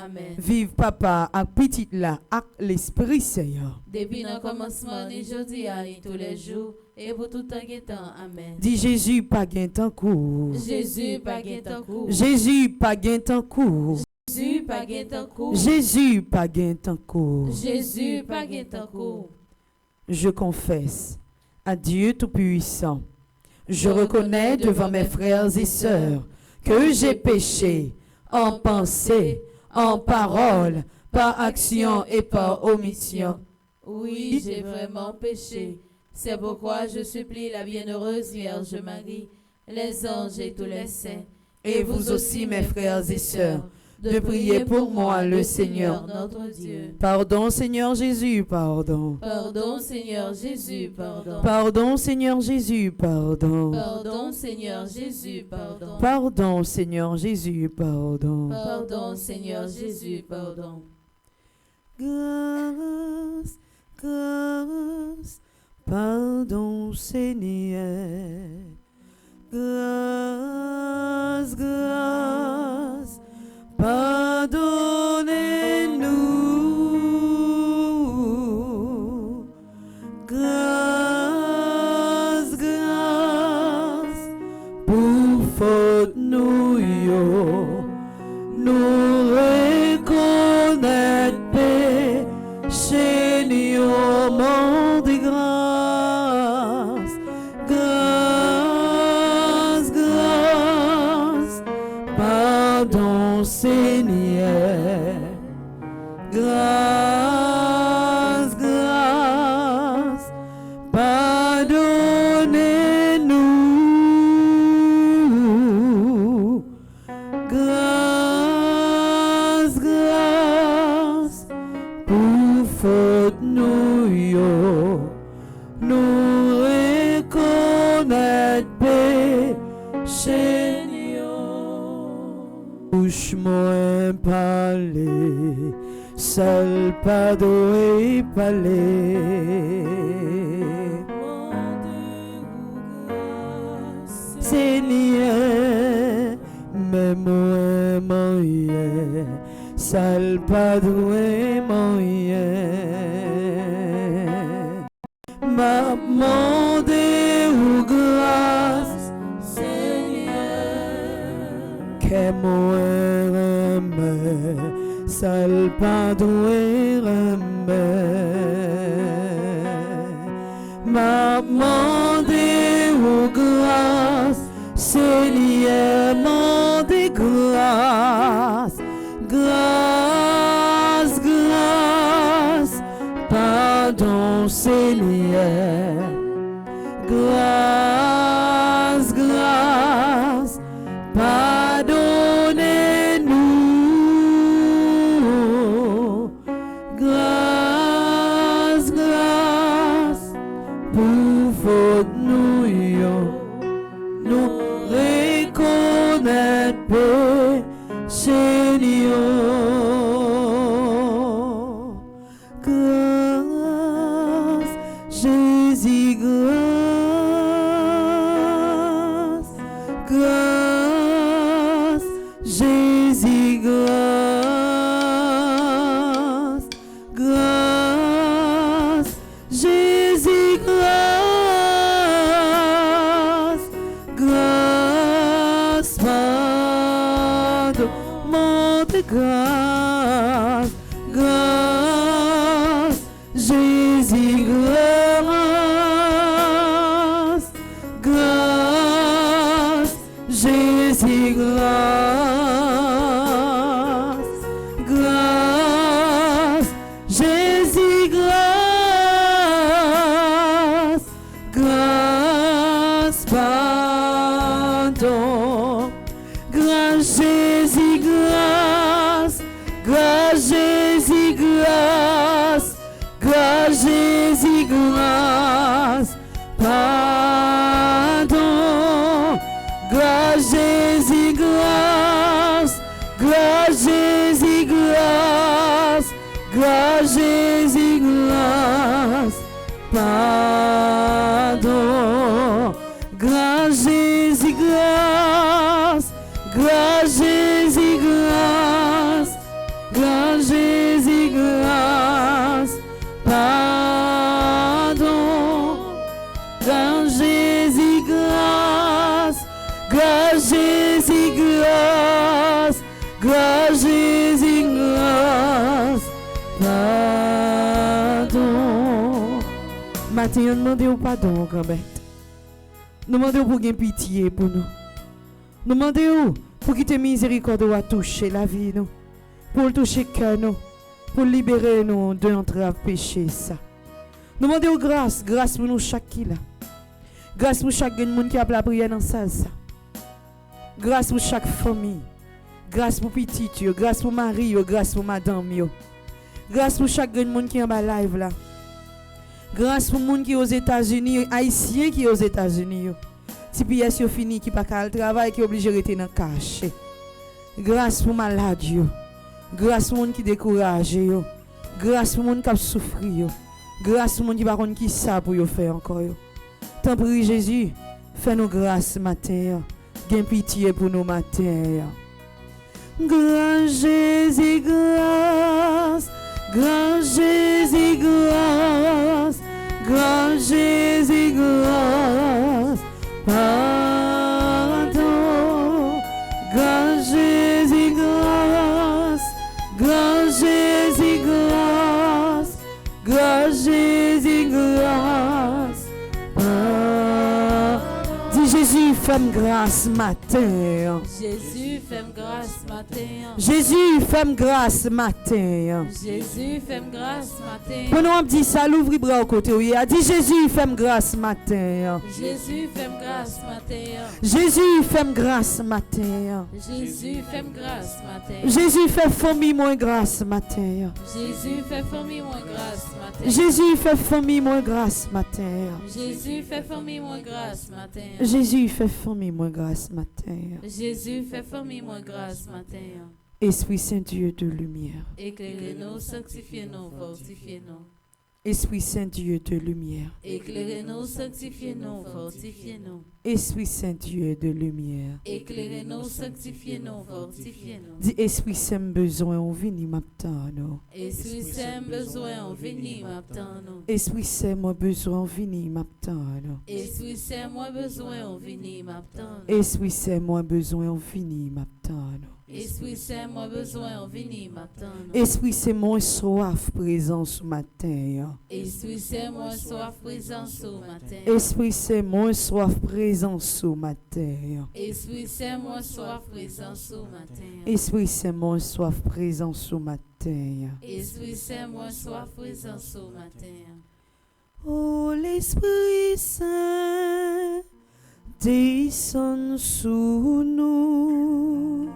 Amen. Vive papa ak petit là ak l'esprit Seigneur. Depuis le commencement, ni jeudi, ni tous les jours, et pour tout temps. Amen. Dis Jésus pas gain tant court. Jésus pas gain tant court. Jésus pas gain tant court. Jésus pas gain tant court. Jésus pas gain tant court. Jésus pas gain tant court. je confesse à Dieu Tout-Puissant, je reconnais devant mes frères et sœurs que j'ai péché en pensée, en parole, par action et par omission. Oui, j'ai vraiment péché. C'est pourquoi je supplie la bienheureuse Vierge Marie, les anges et tous les saints, Et vous aussi, mes frères et sœurs, de prier pour moi, le Seigneur, notre Dieu. Pardon, Seigneur Jésus, pardon. Pardon, Seigneur Jésus, pardon. Pardon, Seigneur Jésus, pardon. Pardon, Seigneur Jésus, pardon. Pardon, Seigneur Jésus, pardon. Pardon, Seigneur Jésus, pardon. Grâce, grâce, pardon, Seigneur. Grâce, grâce, pardonnez-nous. Grâce, grâce, pour faute nous nous reconnaître péché, nous mort de grâce. Grâce, grâce, pardon, Seigneur. Grâce, grâce, pardonnez-nous. Grâce, grâce, pour faute nous reconnaître péché. Bouche-moi parler, seul pas doué parler. Seigneur, mais moi moyen, seul pas doué moyen. M'a demandé ou grâce, que moi remets, seul pas doué remets. M'a demandé ou grâce, Seigneur, demandé grâce, grâce, grâce, pardon, Seigneur, grâce, grâce, pardonnez-nous. Grâce, grâce, pour faute nous reconnaître péché. Grâce, Jésus, grâce, grâce, Jésus, grâce, grâce, Jésus, grâce, grâce, pardon, monte grâce, grâce, Jésus, grâce, grâce, Jésus, grâce, grâce, Jésus, grâce, grâce, pardon, grâce, Jésus, grâce, grâce, Jésus, grâce, grâce, Jésus, grâce, pardon, grâce, Jésus, grâce, grâce, Jésus, grâce, grâce, Jésus, grâce, pardon, grâce, Jésus, grâce, grâce, Jésus, grâce, grâce, Jésus, grâce, pardon, grâce, Jésus, grâce, grâce, Jésus, grâce, grâce, Jésus, grâce, pardon. matin, nous demandons pardon, grand-mère. Nous demandons pour gagner pitié pour nous. Nous demandons pour qu'il te miséricorde à toucher la vie, nous. Pour toucher le cœur, nous. Pour libérer nous de entrave péché, ça. Nous demandons grâce pour nous chaque qui là. Grâce pour chaque monde qui a la prière dans ça. Grâce pour chaque famille. Grâce pour petit, grâce pour Marie, grâce pour madame. Grâce pour chaque monde qui est en bas live là. Grâce pour les gens qui sont aux États-Unis, Haïtiens qui sont aux États-Unis. Si pièce est fini, qui pas le travail, qui est obligé de rester dans le caché. Grâce pour les malades. Grâce pour les gens qui sont découragés. Grâce pour les gens qui souffrent. Grâce pour les gens qui ne savent pas qui ça pour faire encore. Tant pis Jésus, fais-nous grâce matin. Gain pitié pour nous matin. Grand Jésus, grâce. Grand Jésus, grâce. Grand Jésus, grâce. Pardon. Grand Jésus, grâce. Grand Jésus, grâce. Grand Jésus, grâce. Dis Jésus, fais-moi grâce matin. Jésus, fais-moi grâce matin. Jésus, fais-moi grâce matin. Jésus, fais-moi grâce matin. Pendant on dit ça, l'ouvre bras au côté où il a dit Jésus, fais-moi grâce matin. Jésus, fais-moi grâce matin. Jésus, fais-moi grâce matin. Jésus, fais-moi grâce matin. Jésus, fais famille moins grâce matin. Jésus, fais famille moins grâce matin. Jésus, fais famille moins grâce matin. Jésus, fais famille moins grâce matin. Jésus, fais famille moins grâce matin. Jésus, fais famille moins grâce matin. Esprit Saint Dieu de lumière. Éclairez-nous, sanctifiez-nous, fortifiez-nous. Esprit Saint Dieu de lumière. Éclairez-nous, sanctifiez-nous, fortifiez-nous. Esprit Saint Dieu de lumière. Éclairez-nous, sanctifiez-nous, fortifiez-nous. Dis Esprit Saint besoin on vini m'attendre. Esprit Saint besoin on vini m'attendre. Esprit Saint moi besoin on vini m'attendre. Esprit Saint moi besoin on vini m'attendre. Esprit Saint moi besoin on vini m'attendre. Esprit Saint moi besoin on vini m'attendre. Esprit Saint moi soif présence ce matin. Esprit Saint moi soif présence au matin. Esprit Saint moi soif présence ce matin. Esprit Saint moi soif présence au matin. Esprit Saint moi soif présence ce matin. Esprit Saint moi soif présence au matin. Oh l'Esprit Saint descend sous nous.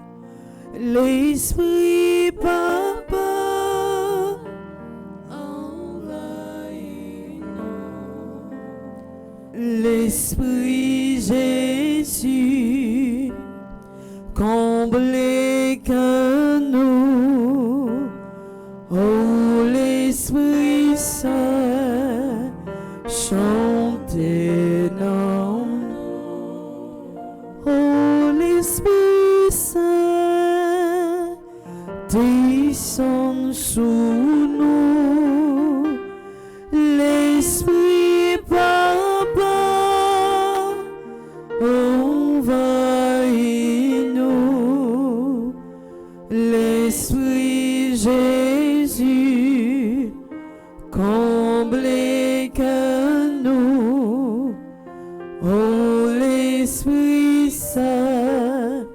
L'Esprit Papa envahit-nous. L'Esprit Jésus comble que nous. Oh l'Esprit Saint chantez dans nous. Oh l'Esprit Saint descend sous nous. L'Esprit Papa envahit-nous. L'Esprit Jésus comble que nous. Oh l'Esprit Saint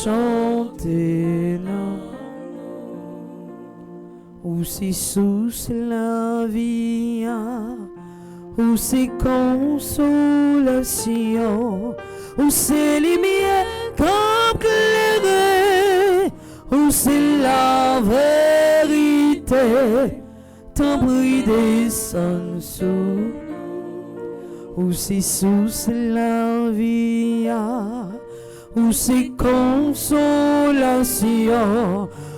chantez-nous. Où c'est sous la vie, où c'est consolation, où c'est lumière comme clairée, où c'est la vérité, tant bruit descend sous. Où c'est sous la vie, où c'est consolation,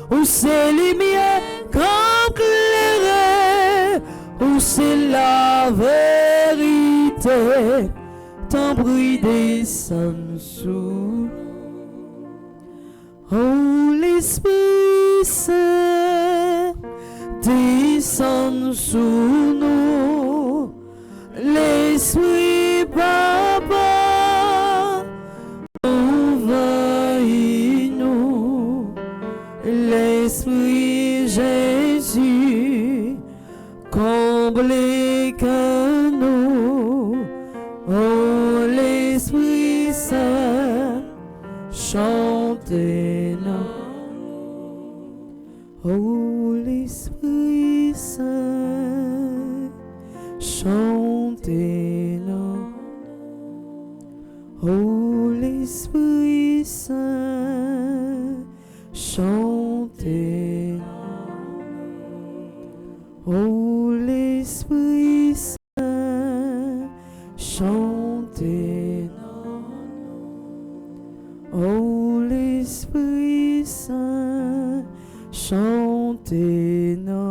où c'est lumière comme clairée, où c'est la vérité, tant bruit descend sous. Oh l'Esprit Saint descend sous nous. L'Esprit Papa envahit-nous. L'Esprit Jésus comble que Oh l'Esprit Saint, chantez-nous. Oh l'Esprit Saint, chantez-nous. Oh l'Esprit Saint, chantez-nous. Oh l'Esprit Saint, chantez-nous.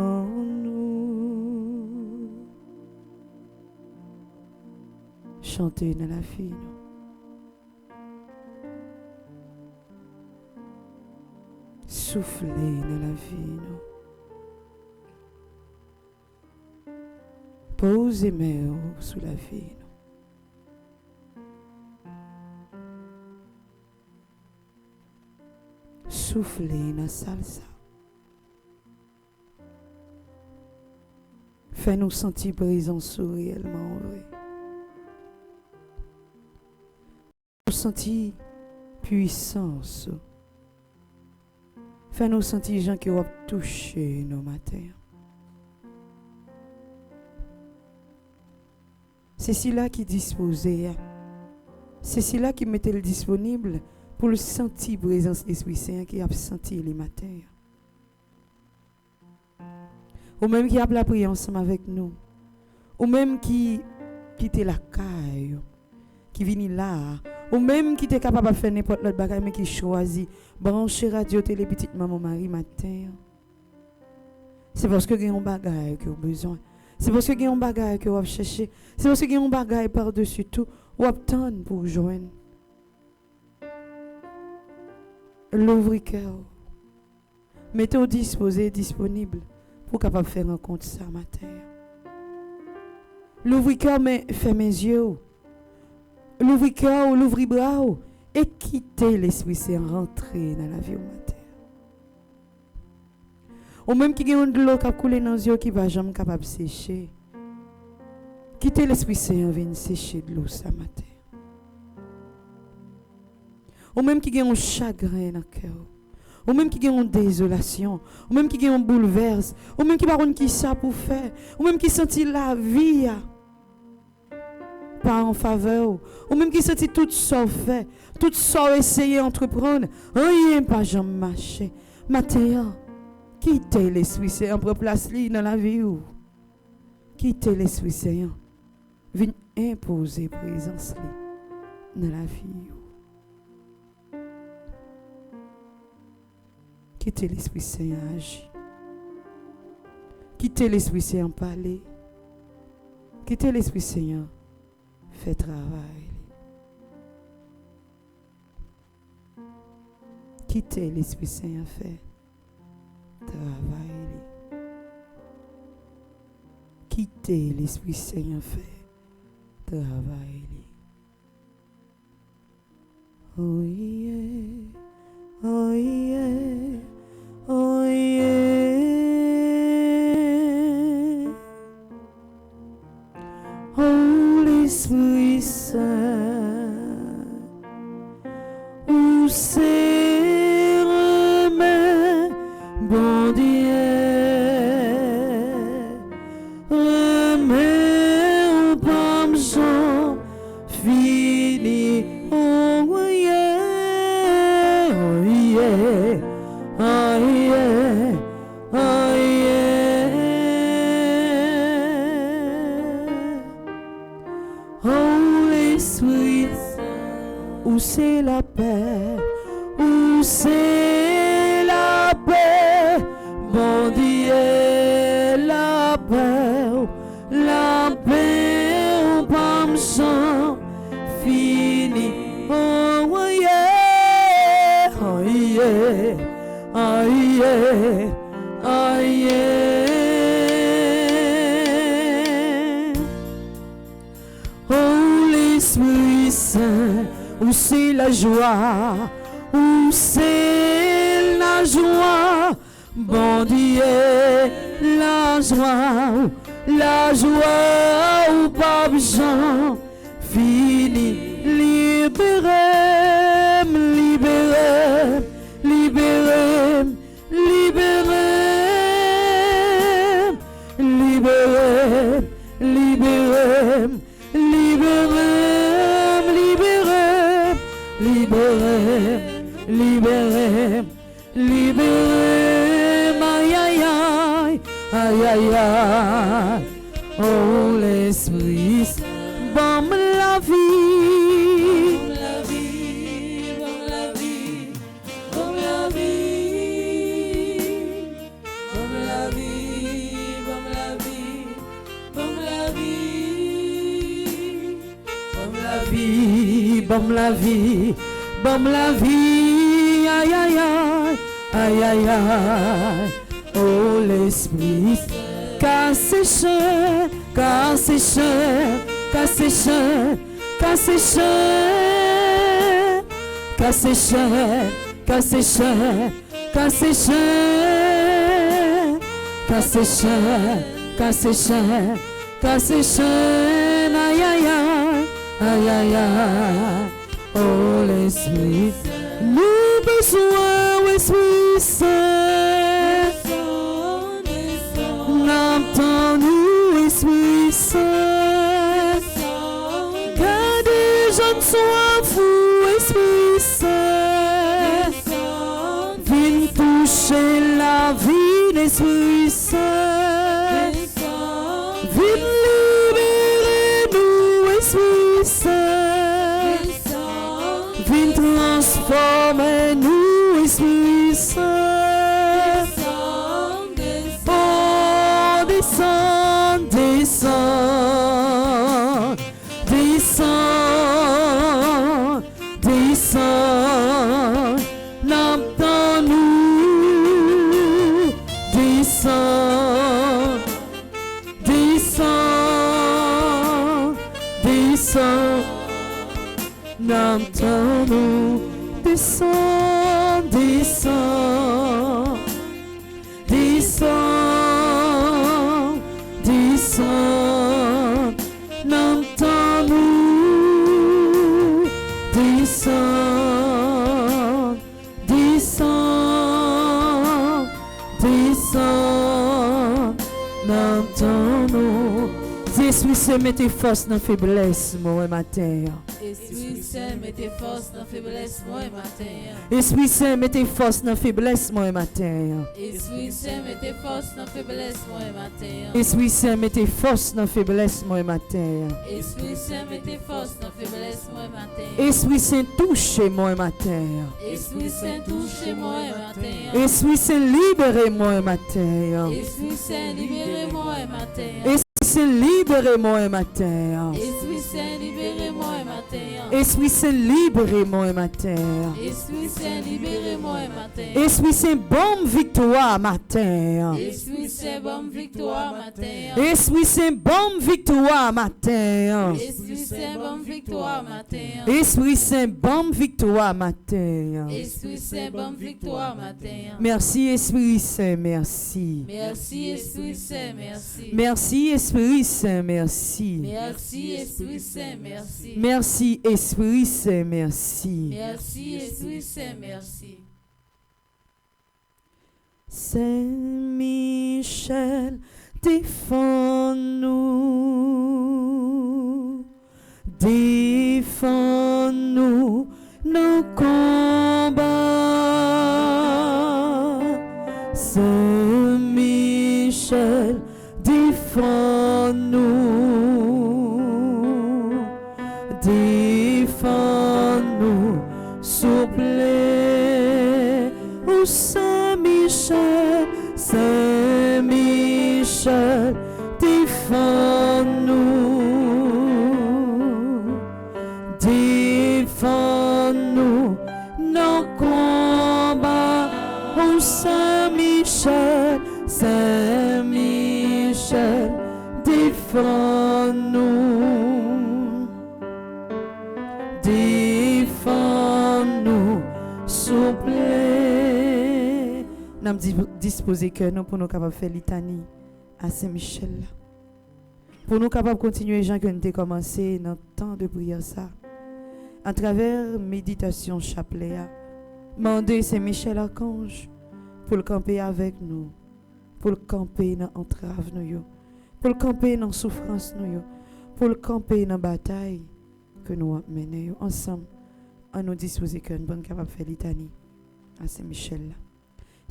Chantez dans la vie, nous. Soufflez dans la vie, nous. Posez mes mains sous la vie, nous. Soufflez dans la salsa. Fais-nous sentir présence réellement vrai. Nous sentir puissance. Fais-nous sentir gens qui ont touché nos matins. C'est celui-là qui disposait. C'est celui-là qui mettait le disponible pour le sentir présence de l'Esprit Saint qui a senti les matins. Ou même qui a la prière ensemble avec nous. Ou même qui était la caille, qui vient là. Ou même qui était capable de faire n'importe quel bagage, mais qui choisit brancher radio, télé, petite maman Marie matin. C'est parce que il y a un bagage que vous avez besoin. C'est parce que il y a un bagage que vous avez cherché. C'est parce que il y a un bagage par-dessus tout. Vous attendez pour joindre. L'ouvrir cœur. Mettez-vous disposé, disponible pour capable faire un compte ça matin. L'ouvrir cœur, mais fermez mes yeux. L'ouvrir cœur, l'ouvrir bras et quitter l'Esprit Saint rentrer dans la vie au matin. Ou même qui a de l'eau qui a coulé dans les yeux qui va jamais capable de sécher. Quitter l'Esprit Saint venir sécher de l'eau ce matin. Ou même qui a un chagrin dans le cœur. Ou même qui a une désolation. Ou même qui a un bouleverse. Ou même qui ne sait pas qui ça pour faire. Ou même qui sentit la vie pas en faveur. Ou même qui sentit tout ça fait. Tout ça essayer d'entreprendre. Rien pas jamais marché. Matin, quittez l'Esprit Saint pour place dans la vie. Quittez l'Esprit Saint. Viens imposer présence dans la vie. Quittez l'Esprit Saint à agir. Quittez l'Esprit Saint à parler. Quittez l'Esprit Saint à faire travail. Quittez l'Esprit Saint à faire travail. Quittez l'Esprit Saint à faire travail. Oh yeah, oh yeah, oh yeah. Holy Esprit Saint, où c'est remets, bon Dieu, remets au pomme jaune, fini, oh yeah, oh yeah, oh yeah, oh yeah. Holy Spirit, où c'est la paix, où c'est la paix, bon Dieu, la paix, pas me sent fini, oh yeah, oh yeah, oh yeah, oh yeah. Holy Spirit Saint, où c'est la joie, où c'est la joie, bon Dieu, la joie, où pas besoin, fini, libéré, libéré, libéré, libéré. aïe aïe aïe. Oh l'Esprit Saint, bon la vie, Bon la vie, bon la vie, bon la vie, bon la vie, bon la vie, bon la vie, bon la vie, bon la vie, bon la vie, aïe aïe aïe, aïe aïe aïe. Oh l'Esprit Saint, car c'est cher, car c'est cher, car c'est cher, car c'est cher, car c'est cher, car c'est cher, car c'est cher, car c'est cher, car c'est cher, car c'est cher, aïe aïe aïe, aïe aïe aïe. Oh l'Esprit, nous besoin l'Esprit Saint, n'entends-nous Esprit Saint, car des jeunes soient fous Esprit Saint, viens toucher la vie d'Esprit Saint, viens libérer nous Esprit Saint, viens transformer nous Esprit Saint. Descends, descends, descends, descends, n'entends-nous, descends, descends, descends, n'entends-nous, descends, descends, descends. Descends, n'entends-nous, descends, descends, descends, n'entends-nous. Esprit Saint, mettez force dans la faiblesse, moi, matin. Esprit Saint, mettez force dans la faiblesse, moi, matin. Esprit Saint, mettez force dans la faiblesse, moi, matin. Esprit Saint, mettez force dans la faiblesse, moi, matin. Esprit Saint, mettez force dans la faiblesse, moi, matin. Esprit Saint, mettez force dans la faiblesse, moi, matin. Esprit Saint, touchez-moi, matin. Esprit Saint, touchez-moi, matin. Esprit Saint, libérez-moi, matin. Esprit Saint, libérez-moi, matin. Esprit Saint, libérez-moi, matin. Esprit Saint, libérez-moi, matin. Esprit Saint, libérez-moi, matin. Esprit Saint, libérez-moi, matin. Esprit Saint, bonne victoire, matin. Esprit Saint, bonne victoire, matin. Esprit Saint, bonne victoire, matin. Esprit Saint, bonne victoire, matin. Esprit Saint, bonne victoire, matin. Esprit Saint, bonne victoire, matin. Merci, Esprit Saint, merci. Merci, Esprit Saint, merci. Merci, Esprit Saint, merci. Merci, Esprit Saint, merci. Merci, Esprit Saint, merci. Merci, Esprit Saint, merci. Saint-Michel, défends-nous, défends-nous nos combats. Saint-Michel, défends-nous, défends-nous, souple. Oh Saint-Michel, Saint-Michel, défends-nous, défends-nous, nos combats. Oh Saint-Michel, Saint-Michel, défends-nous, défends-nous, souple. Nous avons disposé que nous pour nous capables de faire litanie à Saint-Michel. Pour nous capables de continuer, Jean, que nous avons commencé dans le temps de prière ça. À travers méditation chapelet, demander Saint-Michel Archange pour le camper avec nous, pour le camper dans l'entrave, pour le camper dans la souffrance, pour le camper dans la bataille que nous menons ensemble. On nous disposer que nous sommes capables de faire litanie à Saint-Michel.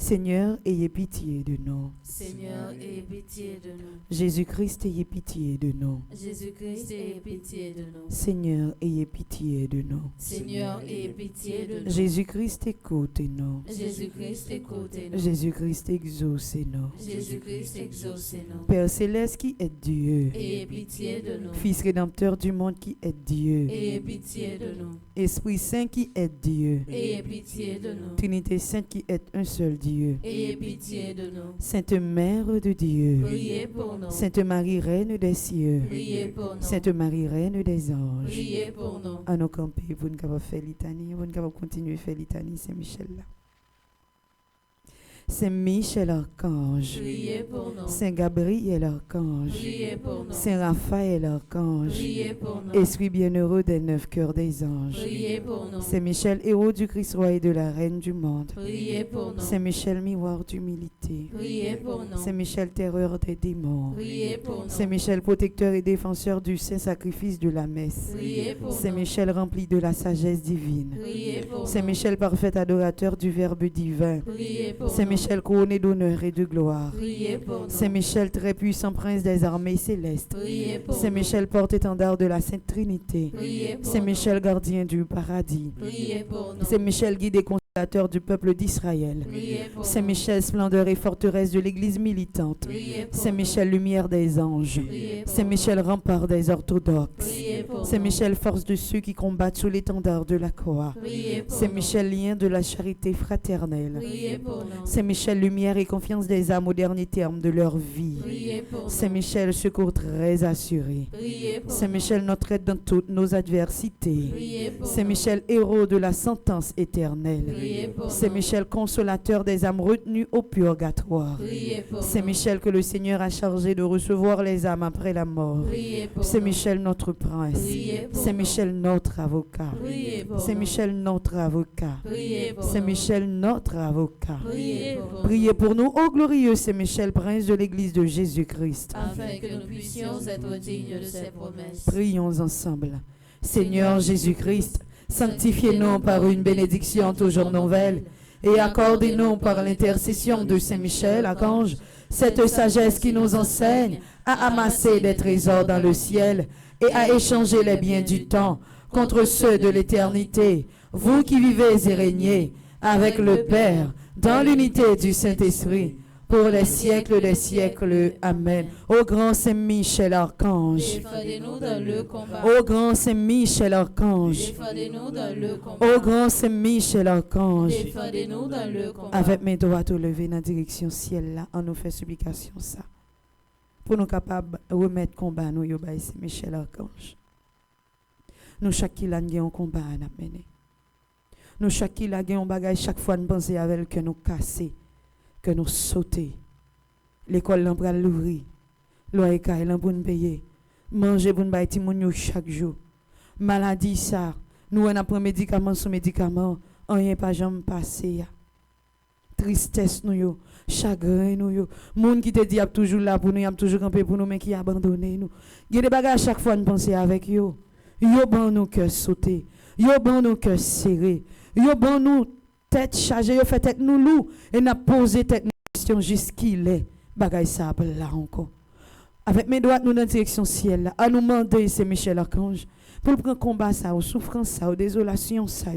Seigneur, ayez pitié de nous. Seigneur, ayez pitié de nous. Jésus-Christ, ayez pitié de nous. Jésus-Christ, ayez pitié de nous. Seigneur, ayez pitié de nous. Seigneur, ayez pitié de nous. Jésus-Christ, écoutez-nous. Jésus-Christ, écoutez-nous. Jésus-Christ, exaucez-nous. Jésus-Christ, exaucez-nous. Père céleste qui est Dieu, Ayez pitié de nous. Fils rédempteur du monde qui est Dieu, Ayez pitié de nous. Esprit Saint qui est Dieu, Ayez pitié de nous. Trinité Sainte qui est un seul Dieu, Ayez pitié de nous. Sainte Mère de Dieu, Priez pour nous. Sainte Marie, Reine des cieux, Priez pour nous. Sainte Marie, Reine des anges. Priez pour nous. À nos campés, vous ne pouvez pas faire litanie, vous ne pouvez pas continuer à faire litanie, Saint-Michel là. Saint-Michel Archange, Priez pour nous. Saint-Gabriel Archange, Priez pour nous. Saint-Raphaël Archange, Priez pour nous. Esprit bienheureux des 9 cœurs des anges, Priez pour nous. Saint-Michel, héros du Christ roi et de la Reine du monde, Priez pour nous. Saint-Michel, miroir d'humilité, Priez pour nous. Saint-Michel, terreur des démons, Priez pour nous. Saint-Michel, protecteur et défenseur du saint sacrifice de la messe, Priez pour nous. Saint-Michel, rempli de la sagesse divine, Priez pour nous. Saint-Michel, parfait adorateur du Verbe divin, Priez pour nous. Saint-Michel, couronné d'honneur et de gloire, Priez pour nous. Saint-Michel, très puissant prince des armées célestes, Priez pour nous. Saint-Michel, porte-étendard de la Sainte Trinité, Priez pour Saint-Michel, gardien du paradis, nous. Priez pour nous. Saint-Michel, guide et consolateur du peuple d'Israël, Priez pour Saint-Michel, splendeur et forteresse de l'Église militante, nous. Priez pour Saint-Michel, lumière des anges, nous. Priez pour Saint-Michel, rempart des orthodoxes, Priez pour Saint-Michel, force de ceux qui combattent sous l'étendard de la croix, nous. Priez pour Saint-Michel, lien de la charité fraternelle, nous. Priez pour nous. Saint-Michel, lumière et confiance des âmes au dernier terme de leur vie, Priez pour nous. Saint-Michel, secours très assuré, Priez pour Saint-Michel, notre aide dans toutes nos adversités, nous. Priez pour Saint-Michel, héros de la sentence nous. éternelle, Priez pour nous. Saint-Michel, consolateur des âmes retenues au purgatoire, Priez pour nous. Saint-Michel, que le Seigneur a chargé de recevoir les âmes après la mort, Priez pour nous. Saint-Michel, notre prince, Priez pour Saint-Michel, notre avocat, nous. Priez pour nous. Saint-Michel, notre avocat, Priez pour nous. Saint-Michel, notre avocat. Priez pour nous. Priez pour nous, ô glorieux Saint-Michel, prince de l'Église de Jésus-Christ. Afin que nous puissions être dignes de ses promesses. Prions ensemble. Seigneur Jésus-Christ, sanctifiez-nous par une bénédiction toujours nouvelle et accordez-nous par l'intercession de Saint-Michel, archange, cette sagesse qui nous enseigne à amasser des trésors dans le ciel et à échanger les biens du temps contre ceux de l'éternité. Vous qui vivez et régnez avec le Père dans l'unité du Saint-Esprit, pour les siècles des siècles. Amen. Ô grand Saint-Michel Archange, Défendez-nous dans le combat. ô grand Saint-Michel Archange, Défendez-nous dans le combat. ô grand Saint-Michel Archange, Défendez-nous dans le combat. avec mes doigts levés dans la direction ciel là, on nous fait supplication ça. Pour nous capables de remettre combat nous, yo, Saint-Michel Archange. Nous chaque qui l'a un combat à mener. Nous chaque qui l'a un bagage chaque fois nous penser avec que nous casser, que nous sauter. L'école l'en pral l'ouvrir. Loyer kay l'en pour nous payer. Manger pour nous bailler ti moun yo chaque jour. Maladie ça, nous on apprend médicament sur médicament, rien pas jamais passé ya. Tristesse nous yo, chagrin nous yo. Moun qui te dit a toujours là pour nous, a toujours campé pour nous mais qui abandonné nous. Il y a des bagages chaque fois nous penser avec yo. Yo ban nous cœur sauté. Yo ban nous cœur serré. Yo ban nous tête chargée, yo fait tête nous loup et n'a posé tête nous question jusqu'il est. Bagay ça là encore. Avec mes doigts nous dans direction ciel là, à nous demander c'est Michel Archange pour prendre combat ça, ou souffrance ça, ou désolation ça,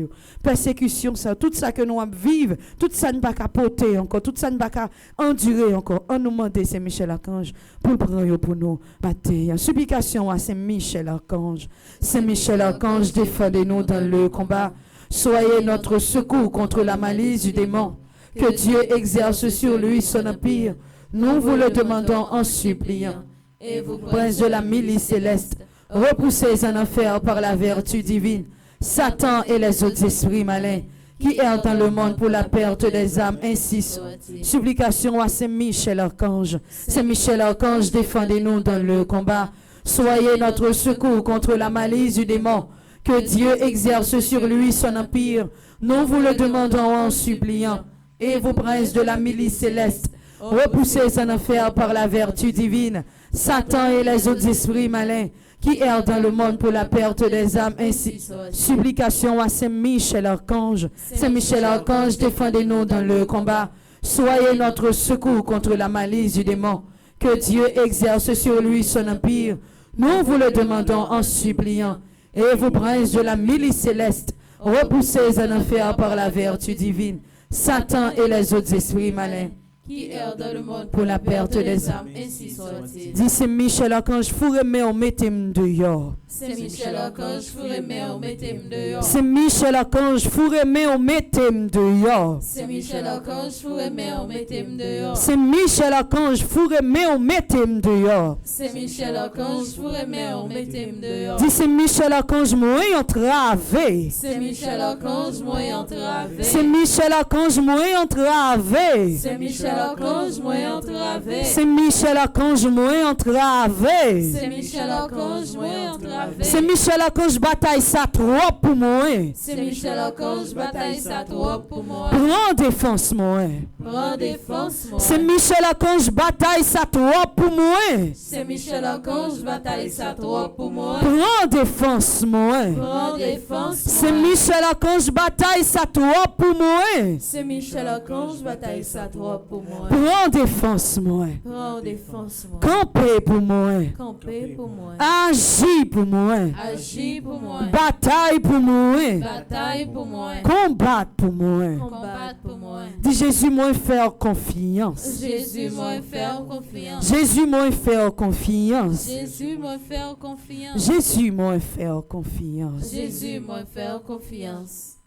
persécution ça, tout ça que nous avons vivre, tout ça ne pas capoter encore, tout ça ne pas endurer encore. On nous demande c'est Michel Archange pour prendre pour nous matin. Supplication à Saint Michel Archange. Saint Michel Archange, défendez-nous dans le combat. Soyez notre secours contre la malice du démon. Que Dieu exerce sur lui son empire. Nous vous le demandons en suppliant. Et vous, Prince de la milice céleste, repoussez en enfer par la vertu divine Satan et les autres esprits malins qui errent dans le monde pour la perte des âmes. Ainsi, supplication à Saint Michel Archange. Saint Michel Archange, défendez-nous dans le combat. Soyez notre secours contre la malice du démon. Que Dieu exerce sur lui son empire. Nous vous le demandons en suppliant. Et vous, princes de la milice céleste, repoussez en enfer par la vertu divine Satan et les autres esprits malins qui errent dans le monde pour la perte des âmes. Ainsi, supplication à Saint Michel Archange. Saint Michel Archange, défendez-nous dans le combat. Soyez notre secours contre la malice du démon. Que Dieu exerce sur lui son empire. Nous vous le demandons en suppliant. Et vous, princes de la milice céleste, repoussez en enfer par la vertu divine Satan et les autres esprits malins qui errent dans le monde pour la perte des âmes. Ainsi soit-il. Dis c'est Michel Archange, fourré mais on mettez dehors. C'est Michel Archange, fourré mais on mettez dehors. C'est Michel Archange, fourré mais on mettez dehors. C'est Michel Archange, fourré mais on mettez dehors. C'est Michel Archange, fourré mais on mettez dehors. C'est Michel Archange, fourré mais on mettez dehors. Dis c'est Michel Archange, moi entravé. C'est Michel Archange, moi entravé. C'est Michel Archange, moi entravé. C'est Michel Archange, moi entravé. C'est Michel Archange, moi entravé. C'est Michel Archange, moi entravé. C'est Michel Archange, bataille ça trop pour moi. C'est Michel Archange, bataille ça trop pour moi. Prends défense moi. Prends défense moi. C'est Michel Archange, bataille ça trop pour moi. C'est Michel Archange, bataille ça trop pour moi. Prends défense moi. Prends défense C'est moi. Michel Archange, bataille ça trop pour moi. C'est Michel Archange, bataille ça trop pour moi. Prends défense moi. Prends défense moi. Campez pour moi. Camper pour moi. Agis pour moi. Agis pour moi. Bataille pour moi. Bataille pour moi. Combattre pour moi. Combattre pour moi. Dis Jésus, moi faire confiance. Jésus m'a faire confiance. Jésus, moi faire confiance. Jésus m'a faire confiance. Jésus, moi faire confiance. Jésus m'a faire confiance.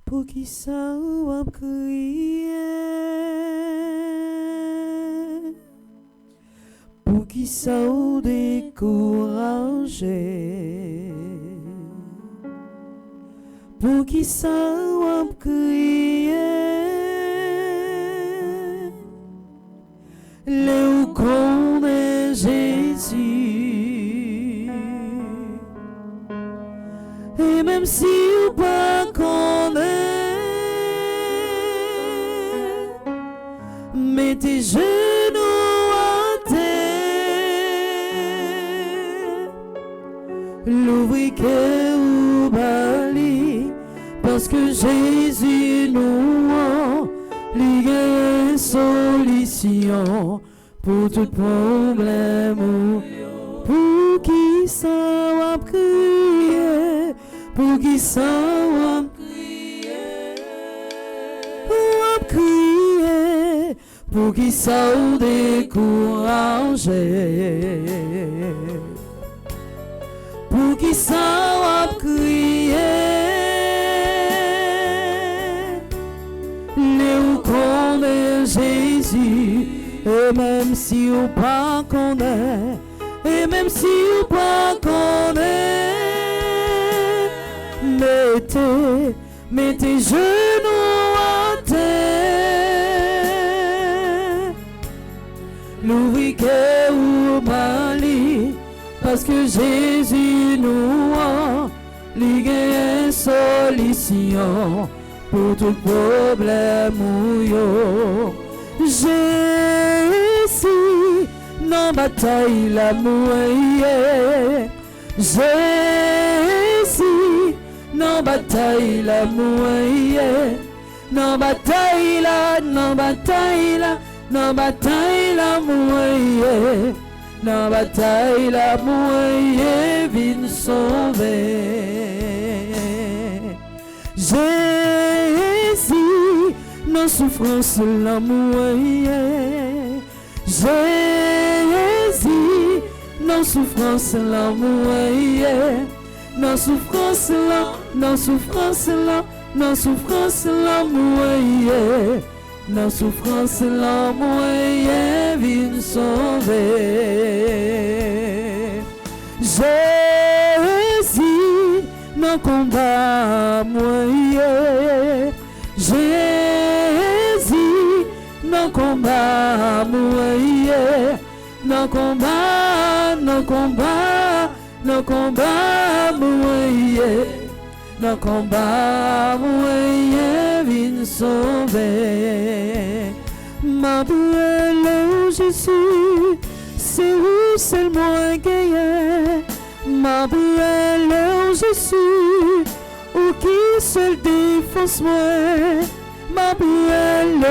Pour qui ça va crier? Pour qui ça décourager? Pour qui ça va crier? Les connaît Jésus. Et même si vous pas connaît, mettez genoux à terre, l'ouvrir que ou bali, parce que Jésus nous a lié solution pour tout problème. Pour qui ça va crier? Pour qui ça va crier? Pour qui ça va décourager? Pour qui ça va crier? Les connaît Jésus, et même si on pas connaît, et même si on pas connaît, mettez genoux à terre, l'ouvrir que ou bali, parce que Jésus nous a lié une solution pour tout problème. Jésus, non bataille la mouille. Jésus, non bataille la mouille. Non bataille la, non bataille la, non bataille la mouille. Non bataille la mouille, vine sauver. Jésus, non souffrance la mouille. Jésus, non souffrance la mouille. Non souffrance la, non souffrance la, non souffrance la mouille. Non souffrance la mouille, vine sauver. Jésus, non combat mouille. Jésus, non combat mouille. Non combat, non combat, non combat mouille. Non combat mouille, vine sauver. Ma belle Jésus, c'est où c'est le moins gagné. Ma belle Jésus, où qui seule défense moi, m'a brûlé,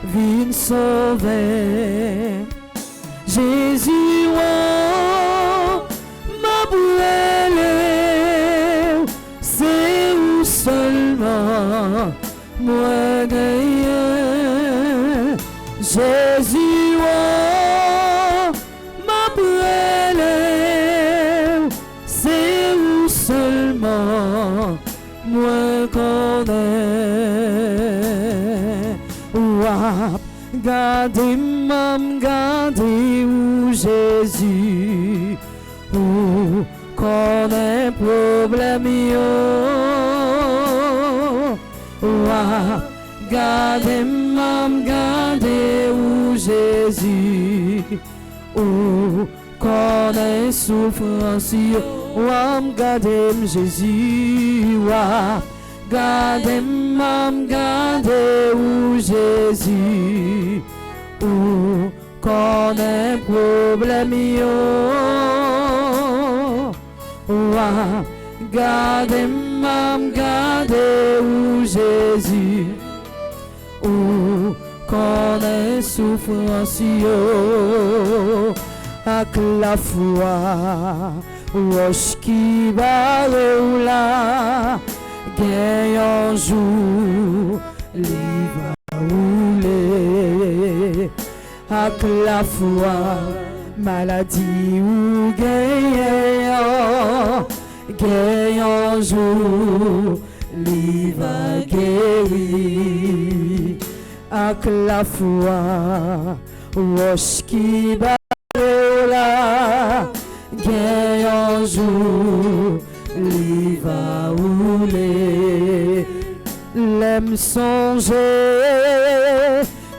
vin sauver. Jésus, oh, m'a brûlé, c'est où seulement moi gagne. Jésus, oh, m'a brûlé, c'est où seulement moi connais. Ouah, gardez-moi, gardez où Jésus, où connaît problème yo. Ouah, gardez-moi, gardez où Jésus, où connaît souffrance yo. Ouah, gardez-moi Jésus, ouah. Gardez-moi, gardez où Jésus, où connaît problème yo. Ouah, gardez-moi, gardez où Jésus, où connaît souffrance yo. Avec la foi, roche qui va là. Gagne un jour, l'hiver rouler. Avec la foi, maladie ou gagne un jour, l'hiver guéri. Avec la foi, roche qui bat là. Gagne un jour, l'hiver rouler. L'aime songer,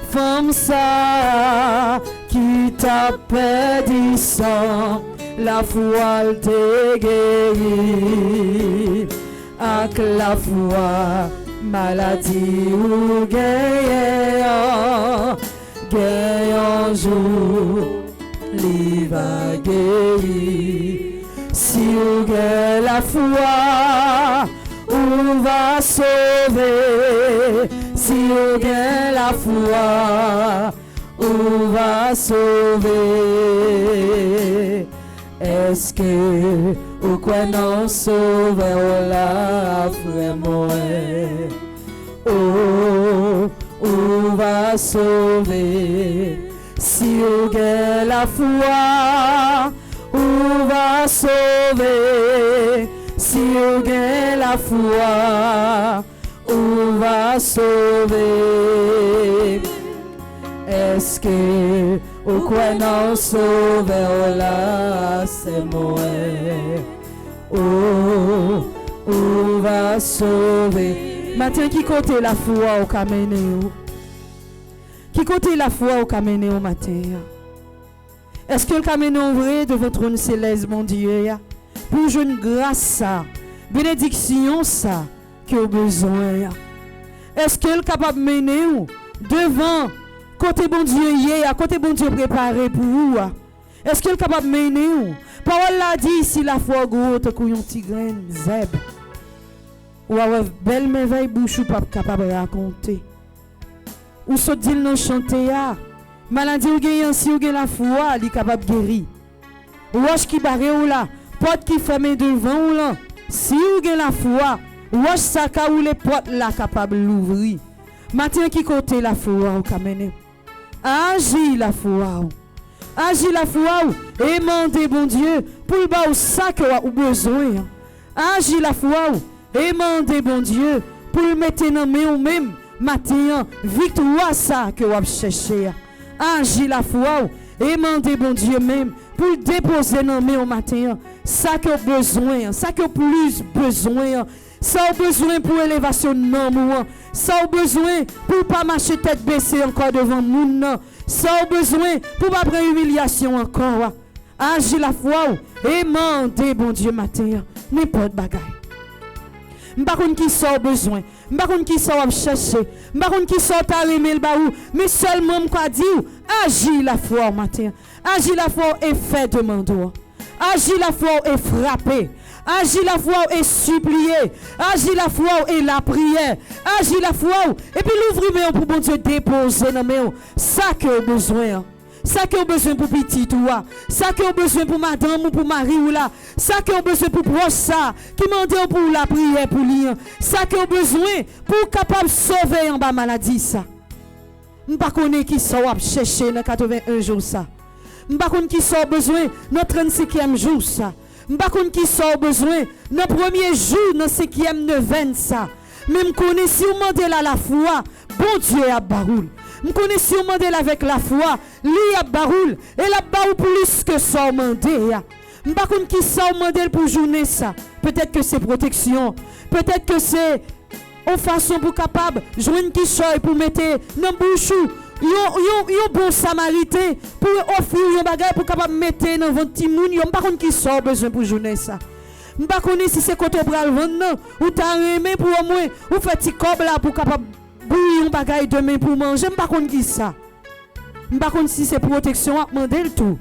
femme ça, qui t'a perdu sang, la foi te guérit. Avec la foi, maladie ou gagne un jour, l'hiver guérit. Si vous avez la foi, on va sauver. Si vous avez la foi, on va sauver. Est-ce que vous croyez non sauver la frère moi? Oh, on va sauver. Si vous avez la foi, on va sauver. Si on gagne la foi, on va sauver. Est-ce que au quoi non sauver là, c'est moi? Oh, on va sauver. Maintenant, qui côté la foi au camene? Qui côté la foi au camene au matin? Est-ce que le camene vrai de votre trône céleste, mon Dieu, pour une grâce ça, bénédiction ça, que vous besoin? Est-ce que le capable de mener devant côté bon Dieu hier, à côté bon Dieu préparé pour vous? Est-ce que le capable de mener? Parole l'a dit, si la foi gros te couillon tigre zeb. Ou avec belle merveille bouche ou pas capable de raconter. Ou se dit non chanter ya. Maladie ou gagne si ou gagne la foi, il est capable de guérir. Roche qui barre ou là, porte qui ferme devant ou là, si ou gagne la foi, roche saka ou les portes là capable l'ouvrir. Matin qui côté la foi ou kamene. Agis la foi. Agis la foi ou aimez bon Dieu pour ba ou ça que ou besoin. Agis la foi ou aimez bon Dieu pour mettre dans main ou même matin victoire ça que ou chercher. Agis la foi ou aimez bon Dieu même pour déposer dans main au matin ça que besoin, ça que plus besoin. Ça a besoin pour élévation non moi. Ça a besoin pour pas marcher tête baissée encore devant moun. Ça a besoin pour pas prendre humiliation encore. Agis la foi et mandez bon Dieu matin n'importe bagaille. M'pa konn qui sort besoin, m'pa konn qui sort chercher, m'pa konn qui sort ta remet le baou, mais seulement m'ka di agis la foi matin. Agis la foi et fait demande. Agis la foi et frapper. Agis la foi et supplier. Agis la foi et la prière. Agis la foi et puis l'ouvrir pour bon Dieu déposer dans mes ça que vous besoin. Ça que vous besoin pour petit toi. Ça que vous besoin pour madame ou pour mari ou là. Ça que vous besoin pour proche ça qui demande pour la prière pour lui. Ça que vous besoin pour capable sauver en bas maladie ça. Je ne sais pas qui sont chercher dans 81 jours ça. Je ne sais pas qui sont besoin dans 35e jour ça. Je ne sais pas qui sont besoin dans le premier jour dans 5e 9e ça. Mais je connais si vous demandez la foi, bon Dieu a baroul. Je connais si vous demandez avec la foi, lui a baroul et la baroul plus que ça demandé. Je ne sais pas qui sont demandé pour journée ça. Peut-être que c'est protection, peut-être que c'est en façon pour capable joindre qui soit pour mettre dans bouche un bon samaritain pour offrir un bagage pour capable mettre dans votre petit moun yo pas contre qui sort besoin pour journée ça pas connait si c'est côté bral vendre ou t'a aimé pour au moins ou fait petit cob là pour capable bouillir un bagage demain pour manger pas contre qui ça pas contre si c'est protection à demander le tout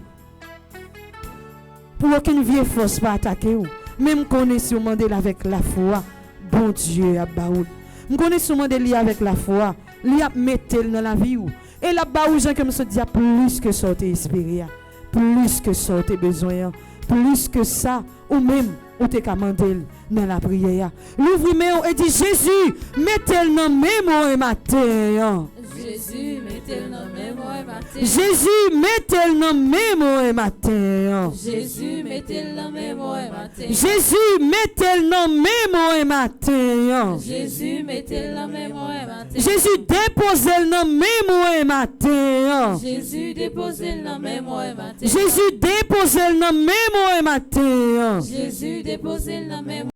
pour aucune vieille force pas attaquer ou même connait si on demander avec la foi. Bon Dieu, Abaoul. Je connais souvent des liens avec la foi. Li a mettre dans la vie. Et la baou, Jean, comme ça dit, plus que ça, t'es espéré. Plus que ça, t'es besoin. Plus que ça, ou même, ou t'es commandé dans la prière. L'ouvre et dit Jésus, mettez-le dans mes mots et matin. Jésus, mettez-le dans mes mots et matin. Jésus, mettez-le dans mes mots et matin. Jésus, mettez-le dans mes mots et matin. Jésus, mettez-le dans mes mots et matin. Jésus, mettez-le dans mes mots et matin. Jésus, déposez-le dans mes mots et matin. Jésus, déposez-le dans mes mots et matin. Jésus, déposez-le dans mes mots et matin. Jésus, déposez-le dans mes mots.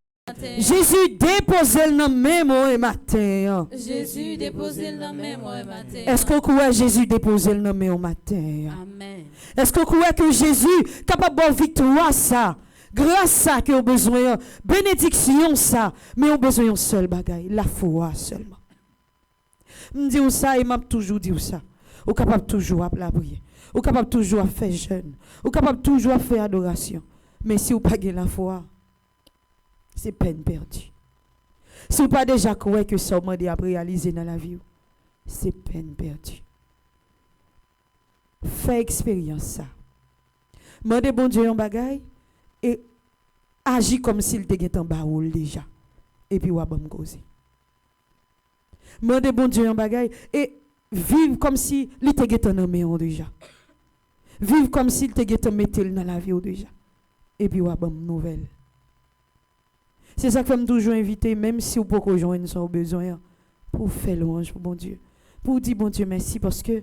Jésus, déposez-le dans mes mots et matin. Jésus, déposez-le dans mes mots et matin. Est-ce que vous croyez Jésus déposez-le dans mes mots matin? Amen. Est-ce que vous croyez que Jésus capable de victoire ça? Grâce ça que vous besoin, bénédiction ça, mais vous besoin d'un seul bagaille, la foi seulement. Me dis ça et m'a toujours dit ça. Vous capable toujours à la prière. Vous capable toujours à faire jeûne. Vous capable toujours à faire adoration. Mais si vous pas la foi, c'est peine perdue. Si vous pas déjà croire que ça m'a à réaliser dans la vie, c'est peine perdue. Fais expérience ça. Mandez bon Dieu un bagaille et agis comme s'il était en baoul déjà. Et puis, ou va me causer. Mandez bon Dieu un bagaille et vivre comme si il était en main déjà. Vivre comme s'il était mettre dans la vie déjà. Et puis, ou va me nouvelle. C'est ça que je toujours inviter, même si vous pouvez rejoindre son besoin, pour faire louange pour bon Dieu. Pour dire bon Dieu merci parce que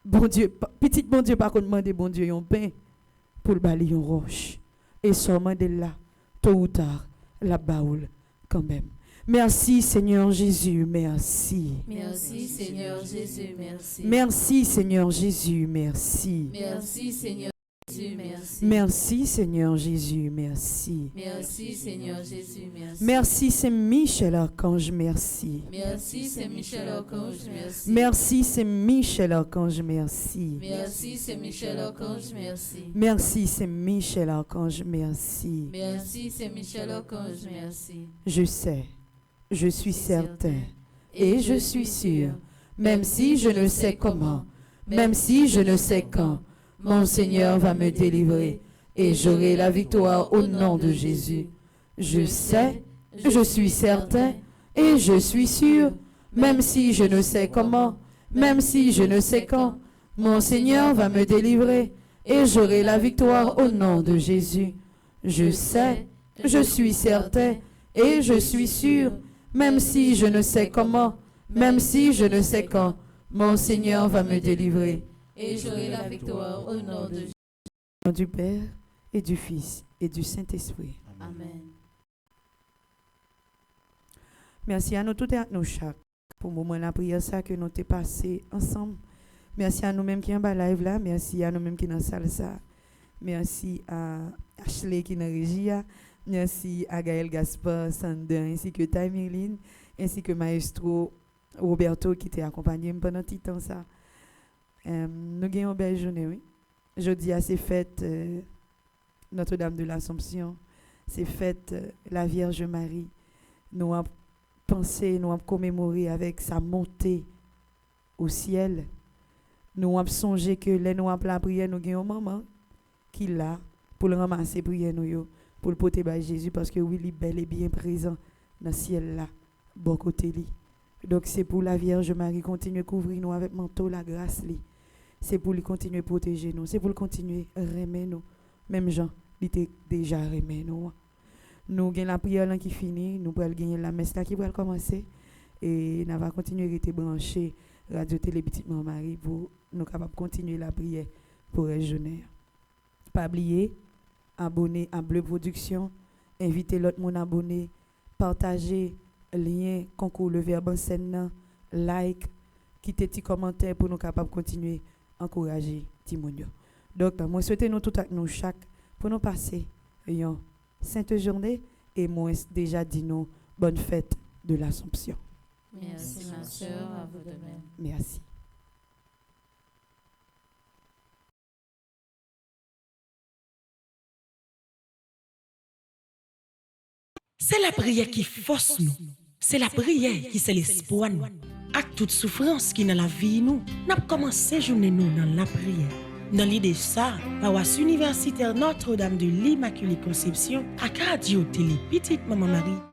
bon Dieu, petit bon Dieu, par contre, demander bon Dieu un pain pour le balayer une roche. Et seulement de là, tôt ou tard, la baoule quand même. Merci Seigneur Jésus, merci. Merci Seigneur Jésus, merci. Merci Seigneur Jésus, merci. Merci Seigneur Jésus, merci. Merci Seigneur Jésus, merci. Merci Seigneur Jésus, merci. Merci c'est Michel Archange, merci. Merci c'est Michel Archange, merci. Merci c'est Michel Archange, merci. Merci c'est Michel Archange, merci. Merci c'est Michel Archange, merci. Merci c'est Michel Archange, merci. Je sais, je suis certain et je suis sûr, même si je ne sais comment, même si je ne sais quand, mon Seigneur va me délivrer et j'aurai la victoire au nom de Jésus. Je sais, je suis certain et je suis sûr, même si je ne sais comment, même si je ne sais quand, mon Seigneur va me délivrer et j'aurai la victoire au nom de Jésus. Je sais, je suis certain et je suis sûr, même si je ne sais comment, même si je ne sais quand, mon Seigneur va me délivrer. Et j'aurai la victoire au nom de Jésus. Au nom du Père et du Fils et du Saint-Esprit. Amen. Merci à nous tous et à nous chaque pour le moment de la prière ça que nous t'ai passé ensemble. Merci à nous-mêmes qui sont en live là. Merci à nous-mêmes qui sont dans la salle ça. Merci à Ashley qui est dans la régie. Merci à Gaël Gaspard, Sander, ainsi que Tamirline, ainsi que Maestro Roberto qui t'a accompagné pendant tout temps ça. Nous avons une belle journée, oui. Jeudi, c'est fête Notre-Dame de l'Assomption. c'est fête la Vierge Marie. Nous avons pensé, nous avons commémoré avec sa montée au ciel. Nous avons songé que les nous avons la prière, nous avons un maman qui l'a pour le ramasser prière nous pour le porter par Jésus parce que oui, il est bel et bien présent dans le ciel là, bon côté lui. Donc c'est pour la Vierge Marie continuer à couvrir nous avec manteau la grâce li. C'est pour lui continuer à protéger nous, c'est pour lui continuer à aimer nous. Même Jean, il était déjà aimé nous. Nous avons la prière là qui finit, nous allons gagner la messe là qui va commencer et nous allons continuer à rester branchés Radio Télé Petite Maman Marie pour nous capables continuer la prière pour les jeunes. Pas oublier abonner à Bleu Production, inviter l'autre monde à abonner, partager lien concours le verbe en scène, like, quitter petit commentaire pour nous capables continuer à encourager Timonio. Donc moi souhaite nous tout avec nous chaque pour nous passer une sainte journée et moi déjà dit nous bonne fête de l'Assomption. Merci ma sœur, à vous de même. Merci. C'est la prière qui force nous. C'est la prière qui c'est l'espoir nous. À toute souffrance qui dans la vie nous, n'a commencé journée nous dans la prière. Dans l'idée ça, paroisse universitaire Notre-Dame de l'Immaculée Conception, à Radio Télé Petite Maman Marie,